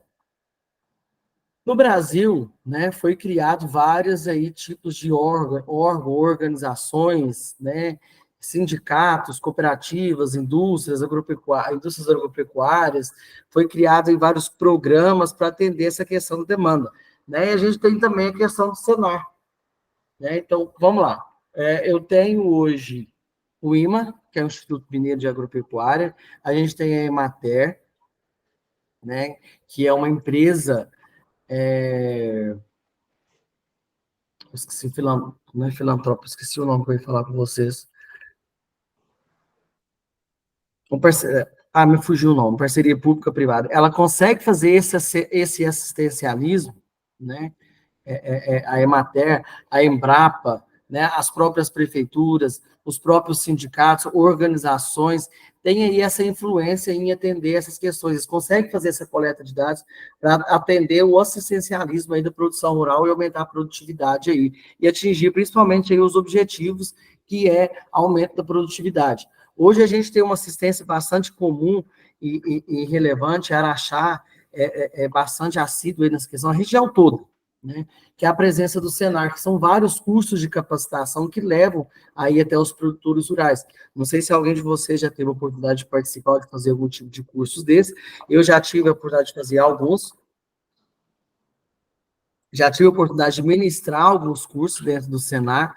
No Brasil, né, foi criado vários aí tipos de organizações, né, sindicatos, cooperativas, indústrias agropecuárias, foi criado em vários programas para atender essa questão da demanda. Né, e a gente tem também a questão do Senar. Né, então, vamos lá. Eu tenho hoje o IMA, que é o Instituto Mineiro de Agropecuária, a gente tem a Emater, né, que é uma empresa esqueci, não é filantropo, esqueci o nome que eu ia falar para vocês. Me fugiu o nome, parceria pública-privada. Ela consegue fazer esse assistencialismo, né? A Emater, a Embrapa, né? As próprias prefeituras, os próprios sindicatos, organizações, têm aí essa influência em atender essas questões. Eles conseguem fazer essa coleta de dados para atender o assistencialismo aí da produção rural e aumentar a produtividade aí, e atingir principalmente aí os objetivos, que é aumento da produtividade. Hoje a gente tem uma assistência bastante comum e relevante, Araxá é bastante assíduo aí nessa questão, a região toda, né, que é a presença do Senar, que são vários cursos de capacitação que levam aí até os produtores rurais. Não sei se alguém de vocês já teve a oportunidade de participar, de fazer algum tipo de cursos desse. Eu já tive a oportunidade de fazer alguns, já tive a oportunidade de ministrar alguns cursos dentro do Senar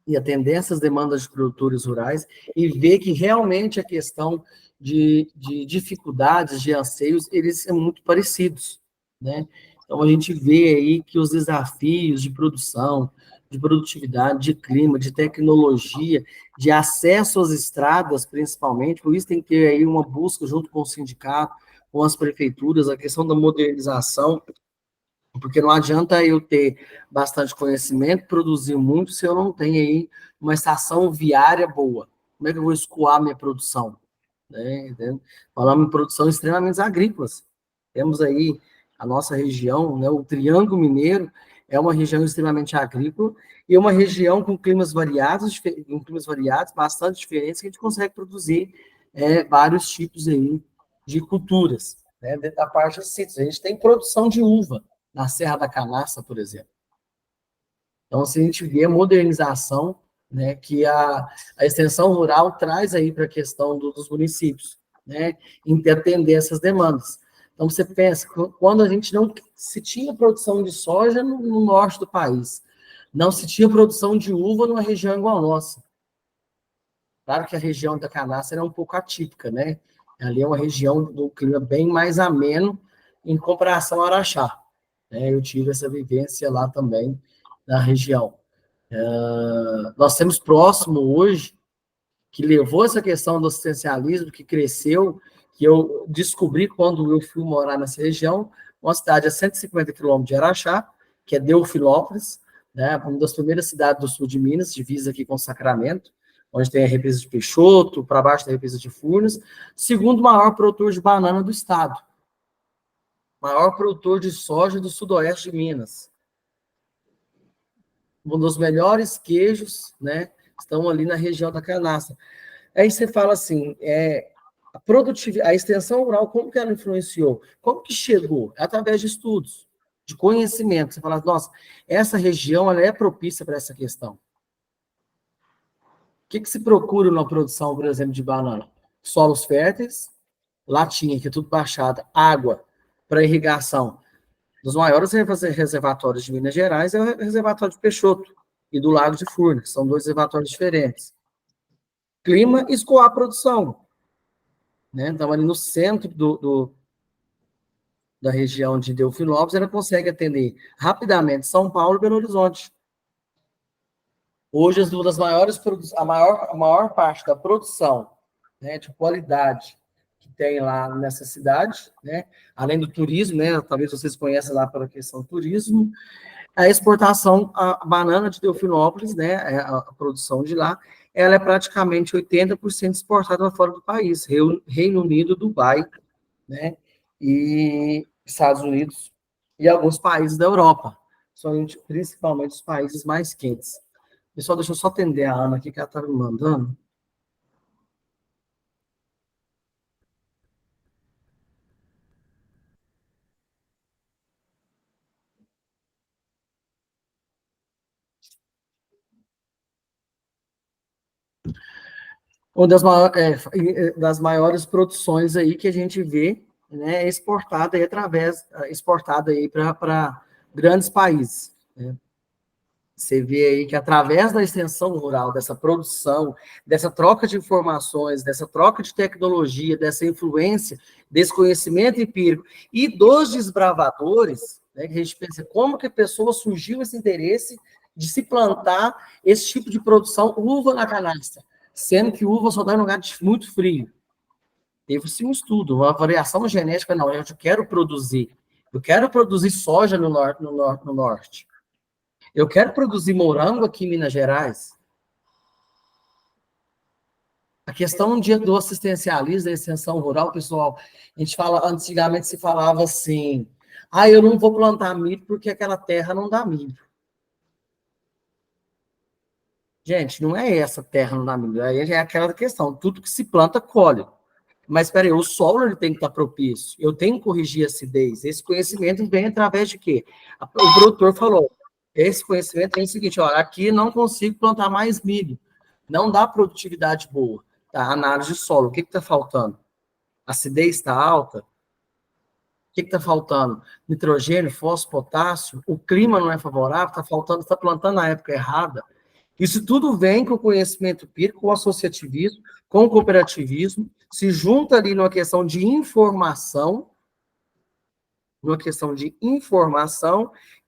e atender essas demandas de produtores rurais e ver que realmente a questão de dificuldades, de anseios, eles são muito parecidos, né? Então, a gente vê aí que os desafios de produção, de produtividade, de clima, de tecnologia, de acesso às estradas, principalmente, por isso tem que ter aí uma busca junto com o sindicato, com as prefeituras, a questão da modernização, porque não adianta eu ter bastante conhecimento, produzir muito, se eu não tenho aí uma estação viária boa. Como é que eu vou escoar minha produção? Né? Entendeu? Falamos em produção extremamente agrícolas. Temos aí a nossa região, né, o Triângulo Mineiro, é uma região extremamente agrícola e uma região com climas variados, bastante diferentes, que a gente consegue produzir vários tipos aí de culturas, né, dentro da parte dos sítios. A gente tem produção de uva, na Serra da Canastra, por exemplo. Então, se a gente vê a modernização, né, que a extensão rural traz aí para a questão dos municípios, né, em atender essas demandas. Então, você pensa, quando a gente não se tinha produção de soja no norte do país, não se tinha produção de uva numa região igual a nossa. Claro que a região da Canastra é um pouco atípica, né? Ali é uma região do clima bem mais ameno em comparação ao Araxá. Né? Eu tive essa vivência lá também, na região. Nós temos próximo hoje, que levou essa questão do assistencialismo, que cresceu, que eu descobri quando eu fui morar nessa região, uma cidade a 150 quilômetros de Araxá, que é Deofilópolis, né, uma das primeiras cidades do sul de Minas, divisa aqui com Sacramento, onde tem a represa de Peixoto, para baixo da represa de Furnas, segundo maior produtor de banana do estado, maior produtor de soja do sudoeste de Minas. Um dos melhores queijos, né, estão ali na região da Canastra. Aí você fala assim, a produtividade, a extensão rural, como que ela influenciou? Como que chegou? Através de estudos, de conhecimento. Você fala, nossa, essa região ela é propícia para essa questão. O que se procura na produção, por exemplo, de banana? Solos férteis, latinha, que é tudo baixada, água para irrigação. Dos maiores reservatórios de Minas Gerais é o reservatório de Peixoto e do Lago de Furnas, que são dois reservatórios diferentes. Clima, escoar a produção. Né? Então, ali no centro da região de Deofilópolis, ela consegue atender rapidamente São Paulo e Belo Horizonte. Hoje, uma das maiores, a maior parte da produção, né, de qualidade que tem lá nessa cidade, né, além do turismo, né, talvez vocês conheçam lá pela questão do turismo, a exportação, a banana de Deofilópolis, né, a produção de lá, ela é praticamente 80% exportada fora do país, Reino Unido, Dubai, né, e Estados Unidos e alguns países da Europa, principalmente os países mais quentes. Pessoal, deixa eu só atender a Ana aqui, que ela está me mandando. Uma das maiores produções aí que a gente vê, né, é exportada aí exportada aí para grandes países. Né? Você vê aí que através da extensão rural, dessa produção, dessa troca de informações, dessa troca de tecnologia, dessa influência, desse conhecimento empírico e dos desbravadores, né, que a gente pensa como que a pessoa surgiu esse interesse de se plantar esse tipo de produção, uva na canastra, sendo que uva só dá em lugar muito frio. Teve-se um estudo, uma variação genética, não, eu quero produzir soja no norte. Eu quero produzir morango aqui em Minas Gerais. A questão do assistencialismo, da extensão rural, pessoal, a gente fala, antigamente se falava assim, eu não vou plantar milho porque aquela terra não dá milho. Gente, não é essa terra não dá milho, aí é aquela questão, tudo que se planta, colhe. Mas, espera aí, o solo ele tem que estar propício. Eu tenho que corrigir a acidez. Esse conhecimento vem através de quê? O produtor falou, esse conhecimento vem o seguinte, olha, aqui não consigo plantar mais milho. Não dá produtividade boa. Tá? Análise de solo. O que está faltando? A acidez está alta? O que está faltando? Nitrogênio, fósforo, potássio? O clima não é favorável? Está faltando, está plantando na época errada? Isso tudo vem com o conhecimento empírico, com o associativismo, com o cooperativismo, se junta ali numa questão de informação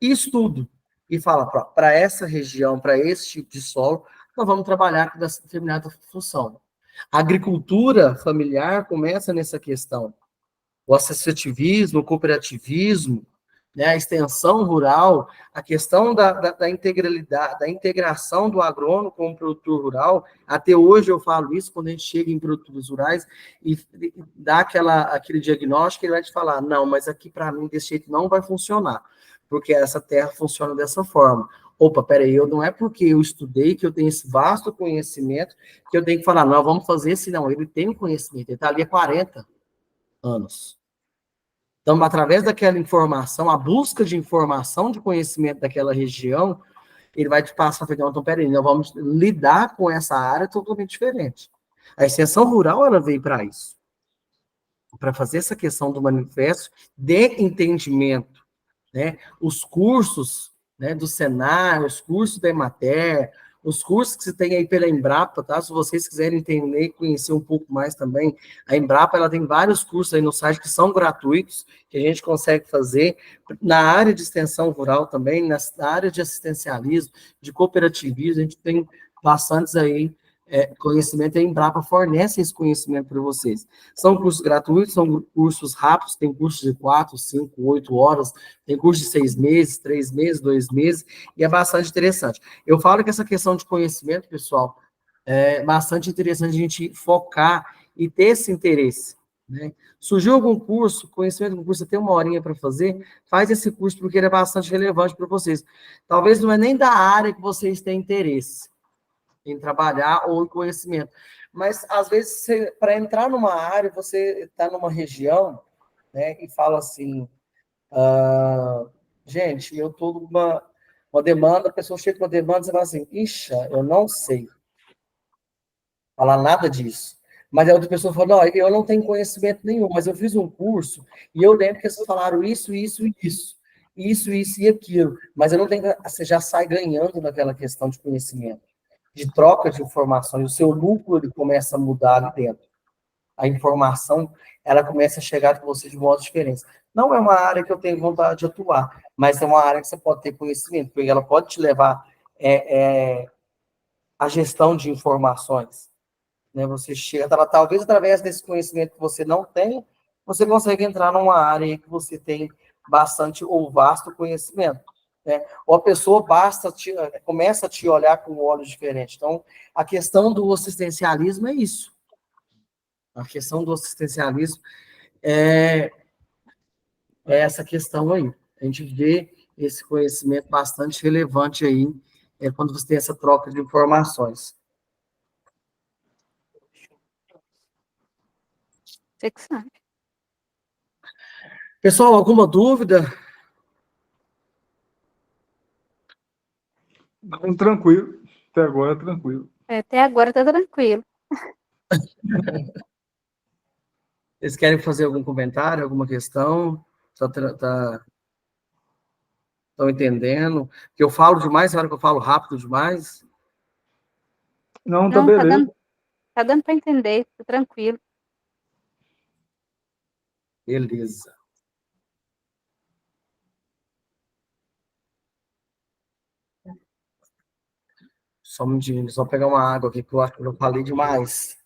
e estudo. E fala, para essa região, para esse tipo de solo, nós vamos trabalhar com essa determinada função. A agricultura familiar começa nessa questão. O associativismo, o cooperativismo, né, a extensão rural, a questão da integralidade, da integração do agrônomo com o produtor rural. Até hoje eu falo isso quando a gente chega em produtores rurais e dá aquele diagnóstico, ele vai te falar, não, mas aqui para mim desse jeito não vai funcionar, porque essa terra funciona dessa forma. Opa, peraí, não é porque eu estudei, que eu tenho esse vasto conhecimento, que eu tenho que falar, não, vamos fazer esse, não, ele tem o conhecimento, ele está ali há 40 anos. Então, através daquela informação, a busca de informação, de conhecimento daquela região, ele vai te passar, então, peraí, nós vamos lidar com essa área totalmente diferente. A extensão rural, ela veio para isso, para fazer essa questão do manifesto de entendimento, né? Os cursos, né, do Senar, os cursos da Emater, os cursos que você tem aí pela Embrapa, tá? Se vocês quiserem entender e conhecer um pouco mais também, a Embrapa, ela tem vários cursos aí no site que são gratuitos, que a gente consegue fazer na área de extensão rural também, na área de assistencialismo, de cooperativismo, a gente tem bastantes aí conhecimento, a Embrapa fornece esse conhecimento para vocês. São cursos gratuitos, são cursos rápidos, tem cursos de 4, 5, 8 horas, tem curso de 6 meses, 3 meses, 2 meses, e é bastante interessante. Eu falo que essa questão de conhecimento, pessoal, é bastante interessante a gente focar e ter esse interesse. Né? Surgiu algum curso, conhecimento do curso, você tem uma horinha para fazer, faz esse curso porque ele é bastante relevante para vocês. Talvez não é nem da área que vocês têm interesse em trabalhar ou em conhecimento. Mas, às vezes, para entrar numa área, você está numa região, né, e fala assim, gente, eu estou numa uma demanda, a pessoa chega com uma demanda e você fala assim, ixa, eu não sei falar nada disso. Mas a outra pessoa fala, não, eu não tenho conhecimento nenhum, mas eu fiz um curso e eu lembro que vocês falaram isso e aquilo. Mas eu não tenho, você já sai ganhando naquela questão de conhecimento, de troca de informações, o seu núcleo ele começa a mudar ali dentro. A informação, ela começa a chegar com você de modo diferente. Não é uma área que eu tenho vontade de atuar, mas é uma área que você pode ter conhecimento, porque ela pode te levar à gestão de informações. Né? Você chega, talvez através desse conhecimento que você não tem, você consegue entrar numa área que você tem bastante ou vasto conhecimento. Né? Ou a pessoa começa a te olhar com olhos diferentes. Então, a questão do assistencialismo é isso. A questão do assistencialismo é essa questão aí. A gente vê esse conhecimento bastante relevante aí, quando você tem essa troca de informações. Você que sabe. Pessoal, alguma dúvida? Não, tranquilo. Até agora, tranquilo. Até agora tá tranquilo. Vocês querem fazer algum comentário, alguma questão? Estão entendendo? Que eu falo demais, será que eu falo rápido demais? Não, tá Não, beleza. tá dando para entender, tá tranquilo. Beleza. Só um minutinho, só pegar uma água aqui, que eu acho que eu falei demais.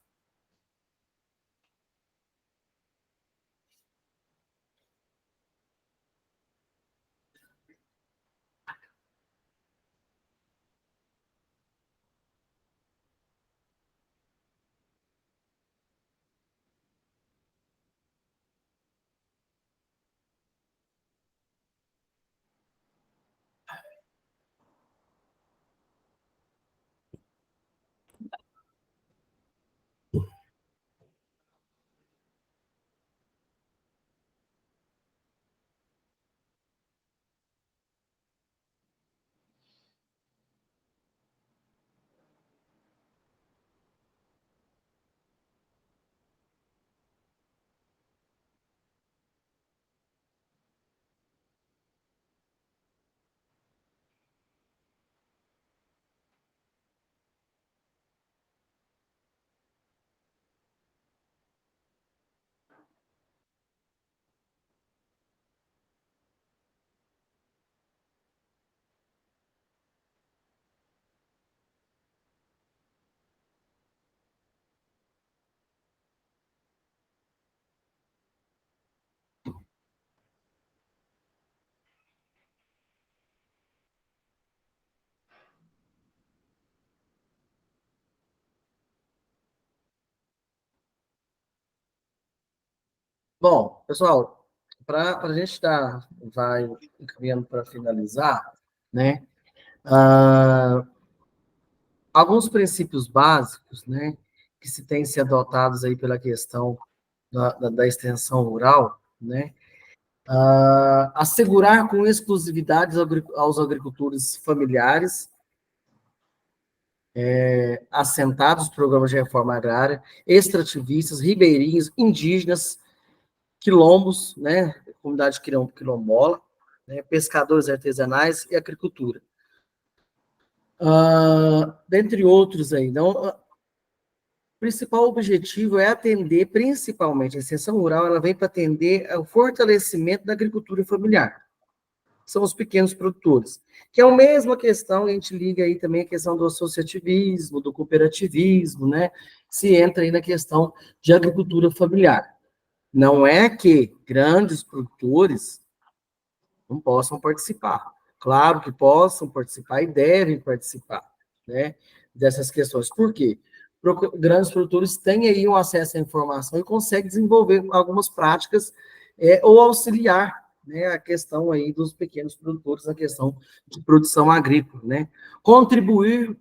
Bom, pessoal, para a gente vai encaminhando para finalizar, né? Alguns princípios básicos, né, que se tem se adotados aí pela questão da extensão rural, né? Assegurar com exclusividade aos agricultores familiares assentados, programas de reforma agrária, extrativistas, ribeirinhos, indígenas, quilombos, né, comunidade quilombola, né, pescadores artesanais e agricultura. Dentre outros aí. Então, o principal objetivo é atender, principalmente, a extensão rural, ela vem para atender ao fortalecimento da agricultura familiar. São os pequenos produtores. Que é a mesma questão, a gente liga aí também a questão do associativismo, do cooperativismo, né? Se entra aí na questão de agricultura familiar. Não é que grandes produtores não possam participar. Claro que possam participar e devem participar, né, dessas questões. Por quê? Porque grandes produtores têm aí um acesso à informação e conseguem desenvolver algumas práticas ou auxiliar, né, a questão aí dos pequenos produtores na questão de produção agrícola, né? Contribuir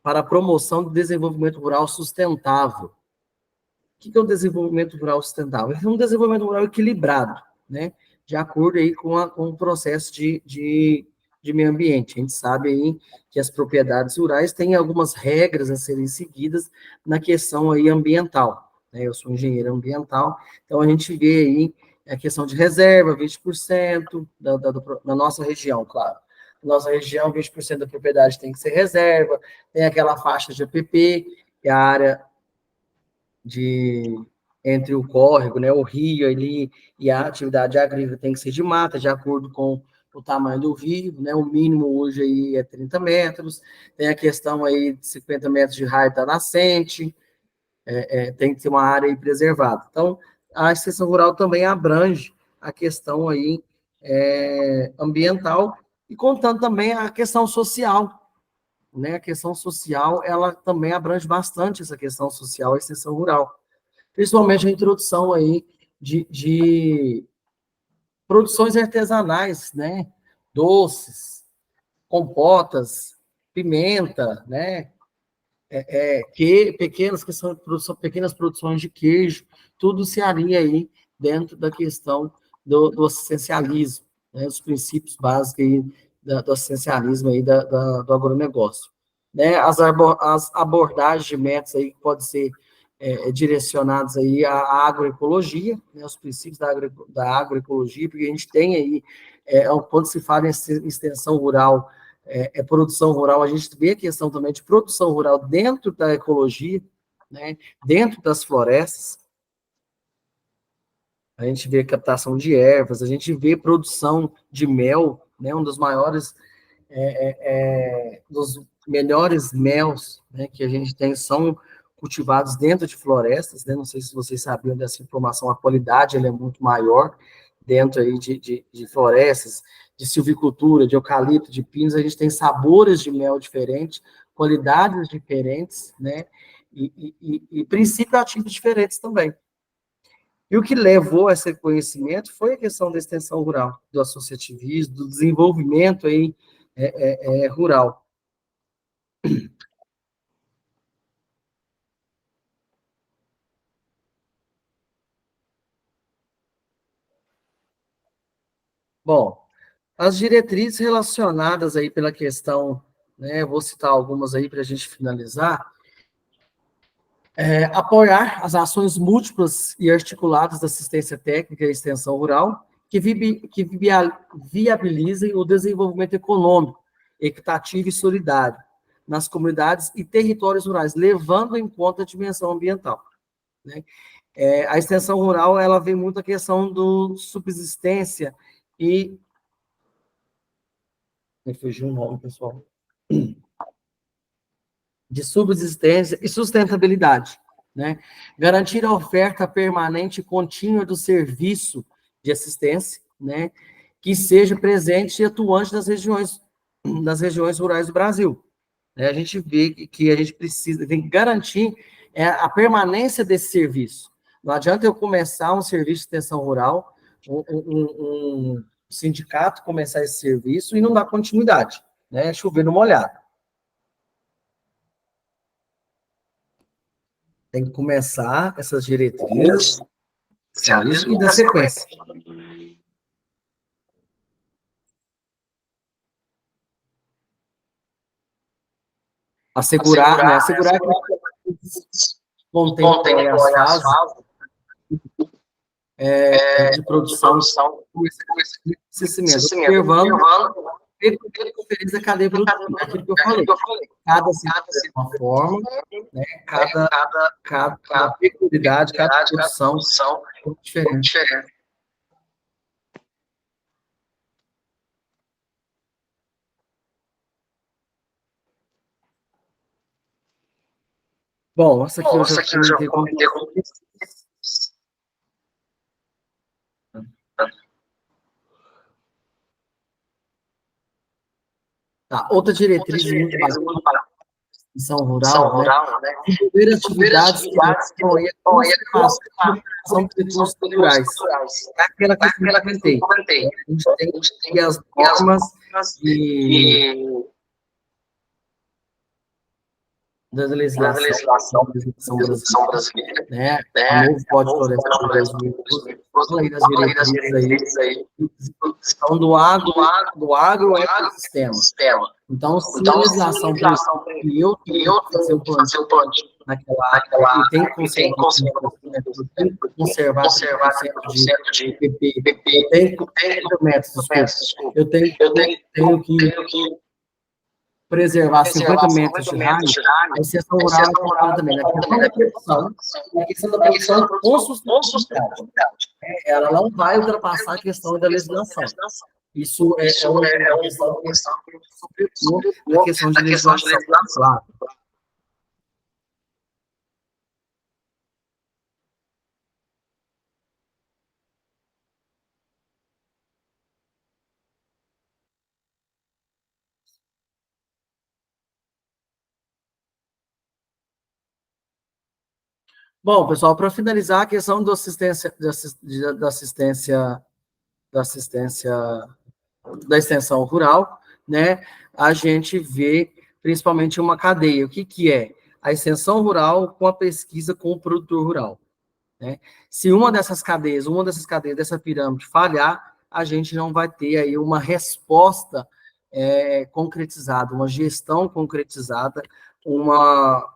para a promoção do desenvolvimento rural sustentável. O que é o desenvolvimento rural sustentável? É um desenvolvimento rural equilibrado, né? De acordo aí com o processo de meio ambiente. A gente sabe aí que as propriedades rurais têm algumas regras a serem seguidas na questão aí ambiental, né? Eu sou engenheiro ambiental, então a gente vê aí a questão de reserva, 20% da nossa região, claro. Na nossa região, 20% da propriedade tem que ser reserva, tem aquela faixa de APP, que é a área entre o córrego, né, o rio ali, e a atividade agrícola tem que ser de mata, de acordo com o tamanho do rio, né, o mínimo hoje aí é 30 metros, tem a questão aí de 50 metros de raio da nascente, tem que ter uma área aí preservada. Então, a extensão rural também abrange a questão aí ambiental, e contando também a questão social, né, a questão social, ela também abrange bastante essa questão social, a extensão rural, principalmente a introdução aí de produções artesanais, né? Doces, compotas, pimenta, né? Que são pequenas produções de queijo, tudo se alinha aí dentro da questão do assistencialismo, né? Os princípios básicos aí do assistencialismo aí do agronegócio. Né? As abordagens de metas aí que podem ser direcionados aí à agroecologia, né, os princípios da agroecologia, porque a gente tem aí, quando se fala em extensão rural, produção rural, a gente vê a questão também de produção rural dentro da ecologia, né, dentro das florestas, a gente vê captação de ervas, a gente vê produção de mel, né, um dos maiores, dos melhores mels, né, que a gente tem são cultivados dentro de florestas, né? Não sei se vocês sabiam dessa informação, a qualidade ela é muito maior dentro aí de florestas, de silvicultura, de eucalipto, de pinos, a gente tem sabores de mel diferentes, qualidades diferentes, né? E princípios ativos diferentes também. E o que levou a esse conhecimento foi a questão da extensão rural, do associativismo, do desenvolvimento aí, rural. Bom, as diretrizes relacionadas aí pela questão, né, vou citar algumas aí para a gente finalizar, apoiar as ações múltiplas e articuladas da assistência técnica e extensão rural, que viabilizem o desenvolvimento econômico, equitativo e solidário nas comunidades e territórios rurais, levando em conta a dimensão ambiental. Né? A extensão rural, ela vem muito a questão do subsistência e... Me fugiu o nome, pessoal. De subsistência e sustentabilidade, né? Garantir a oferta permanente e contínua do serviço de assistência, né? Que seja presente e atuante nas regiões rurais do Brasil. A gente vê que a gente tem que garantir a permanência desse serviço. Não adianta eu começar um serviço de extensão rural, um sindicato começar esse serviço e não dar continuidade, né? Chover no molhado. Tem que começar essas diretrizes, e dar sequência. Assegurar, né? Assegurar que contempla as fases de produção e observando a conferência da cadeia produtiva, aquilo que eu falei. Cada setor é uma forma, né? Cada peculiaridade, cada produção é diferente. Bom, essa aqui eu já comentei com vocês. Tá, outra diretriz muito bacana, extensão rural, né? Desenvolver atividades que vão aí a conservação de recursos naturais. É aquela que eu comentei. A gente tem que ter as normas da legislação brasileira, né? O novo Código Florestal de 2012, fala aí das diretrizes aí, questão do agroecossistema. Então, se a legislação que eu tenho que fazer o plantio naquela área e tem que conservar 30% de IPP, eu tenho que 30 metros, eu tenho que preservar 50 metros de raio, a extensão rural é focada também na questão da produção com sustentabilidade. Ela não vai ultrapassar a questão da legislação. Isso é uma questão que sobrepõe a questão de legislação. Claro. Bom, pessoal, para finalizar a questão da assistência da extensão rural, né? A gente vê principalmente uma cadeia. O que é? A extensão rural com a pesquisa com o produtor rural, né? Se uma dessas cadeias dessa pirâmide falhar, a gente não vai ter aí uma resposta concretizada, uma gestão concretizada, uma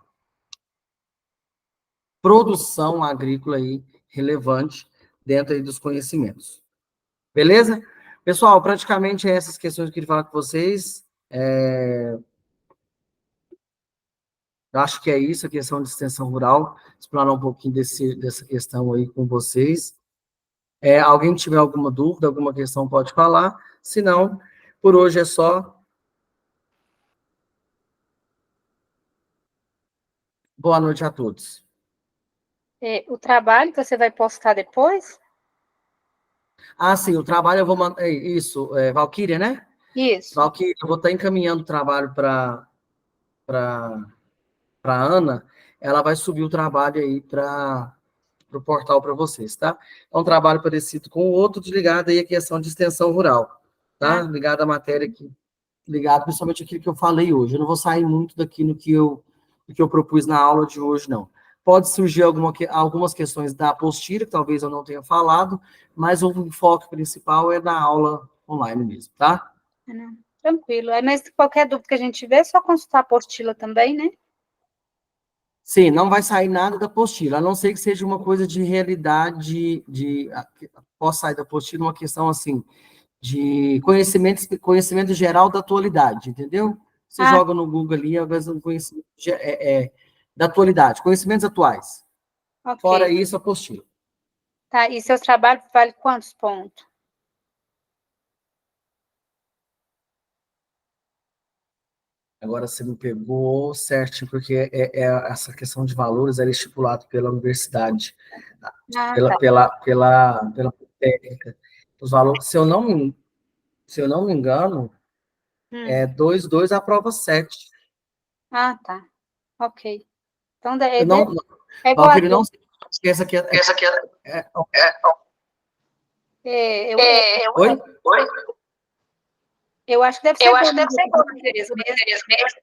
produção agrícola aí relevante dentro aí dos conhecimentos. Beleza? Pessoal, praticamente essas questões que eu queria falar com vocês. Eu acho que é isso, a questão de extensão rural, explorar um pouquinho dessa questão aí com vocês. Alguém tiver alguma dúvida, alguma questão, pode falar. Se não, por hoje é só. Boa noite a todos. O trabalho que você vai postar depois? Ah, sim, o trabalho eu vou mandar. Isso, Valquíria, né? Isso. Valquíria, eu vou estar encaminhando o trabalho para a Ana. Ela vai subir o trabalho aí para o portal para vocês, tá? É um trabalho parecido com o outro, ligado aí à questão de extensão rural, tá? Ligado à matéria aqui, ligado principalmente àquilo que eu falei hoje. Eu não vou sair muito daqui do que eu propus na aula de hoje, não. Pode surgir algumas questões da apostila, que talvez eu não tenha falado, mas o enfoque principal é na aula online mesmo, tá? Não, tranquilo. Mas qualquer dúvida que a gente tiver, é só consultar a apostila também, né? Sim, não vai sair nada da apostila, a não ser que seja uma coisa de realidade, possa sair da apostila uma questão assim, de conhecimento geral da atualidade, entendeu? Você joga no Google ali, às vezes um conhecimento da atualidade, conhecimentos atuais. Okay. Fora isso, apostila. Tá, e seus trabalhos valem quantos pontos? Agora você me pegou certinho, porque essa questão de valores é estipulado pela universidade, pela técnica. Os valores, se eu não me engano, é 2 a prova 7. Ah, tá. Ok. Então, Valquíria, Essa aqui Oi? Eu acho que deve ser bom matérias mesmo.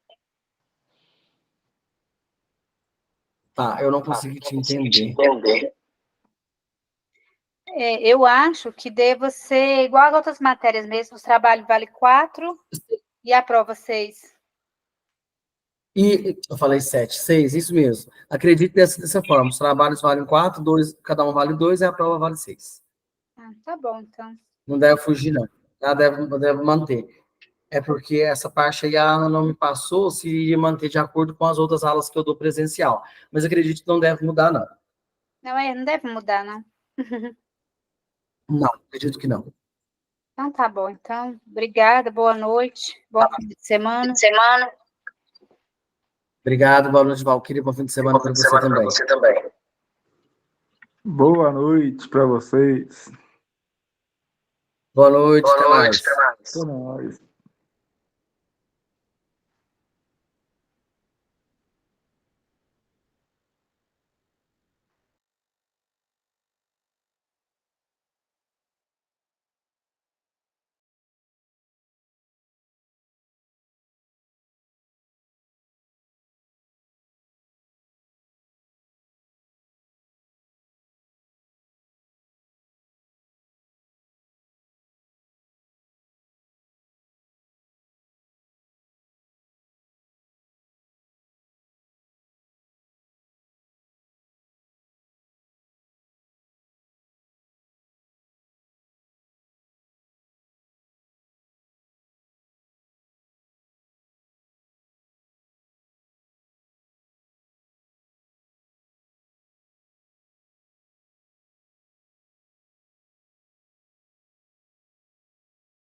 Tá, eu não consegui te entender. Eu acho que deva ser igual às outras matérias mesmo. Os trabalhos valem 4 e a prova 6. E eu falei 7, 6, isso mesmo. Acredite dessa forma. Os trabalhos valem 4, 2, cada um vale 2 e a prova vale 6. Ah, tá bom, então. Não deve fugir, não. Tá? Deve manter. É porque essa parte aí a Ana não me passou se iria manter de acordo com as outras aulas que eu dou presencial. Mas acredito que não deve mudar, não. Não deve mudar, não. Não, acredito que não. Então tá bom. Então, obrigada, boa noite, bom fim de semana. Obrigado, boa noite, Valquíria. Bom fim de semana para você também. Boa noite para vocês. Boa noite, até mais. Até mais.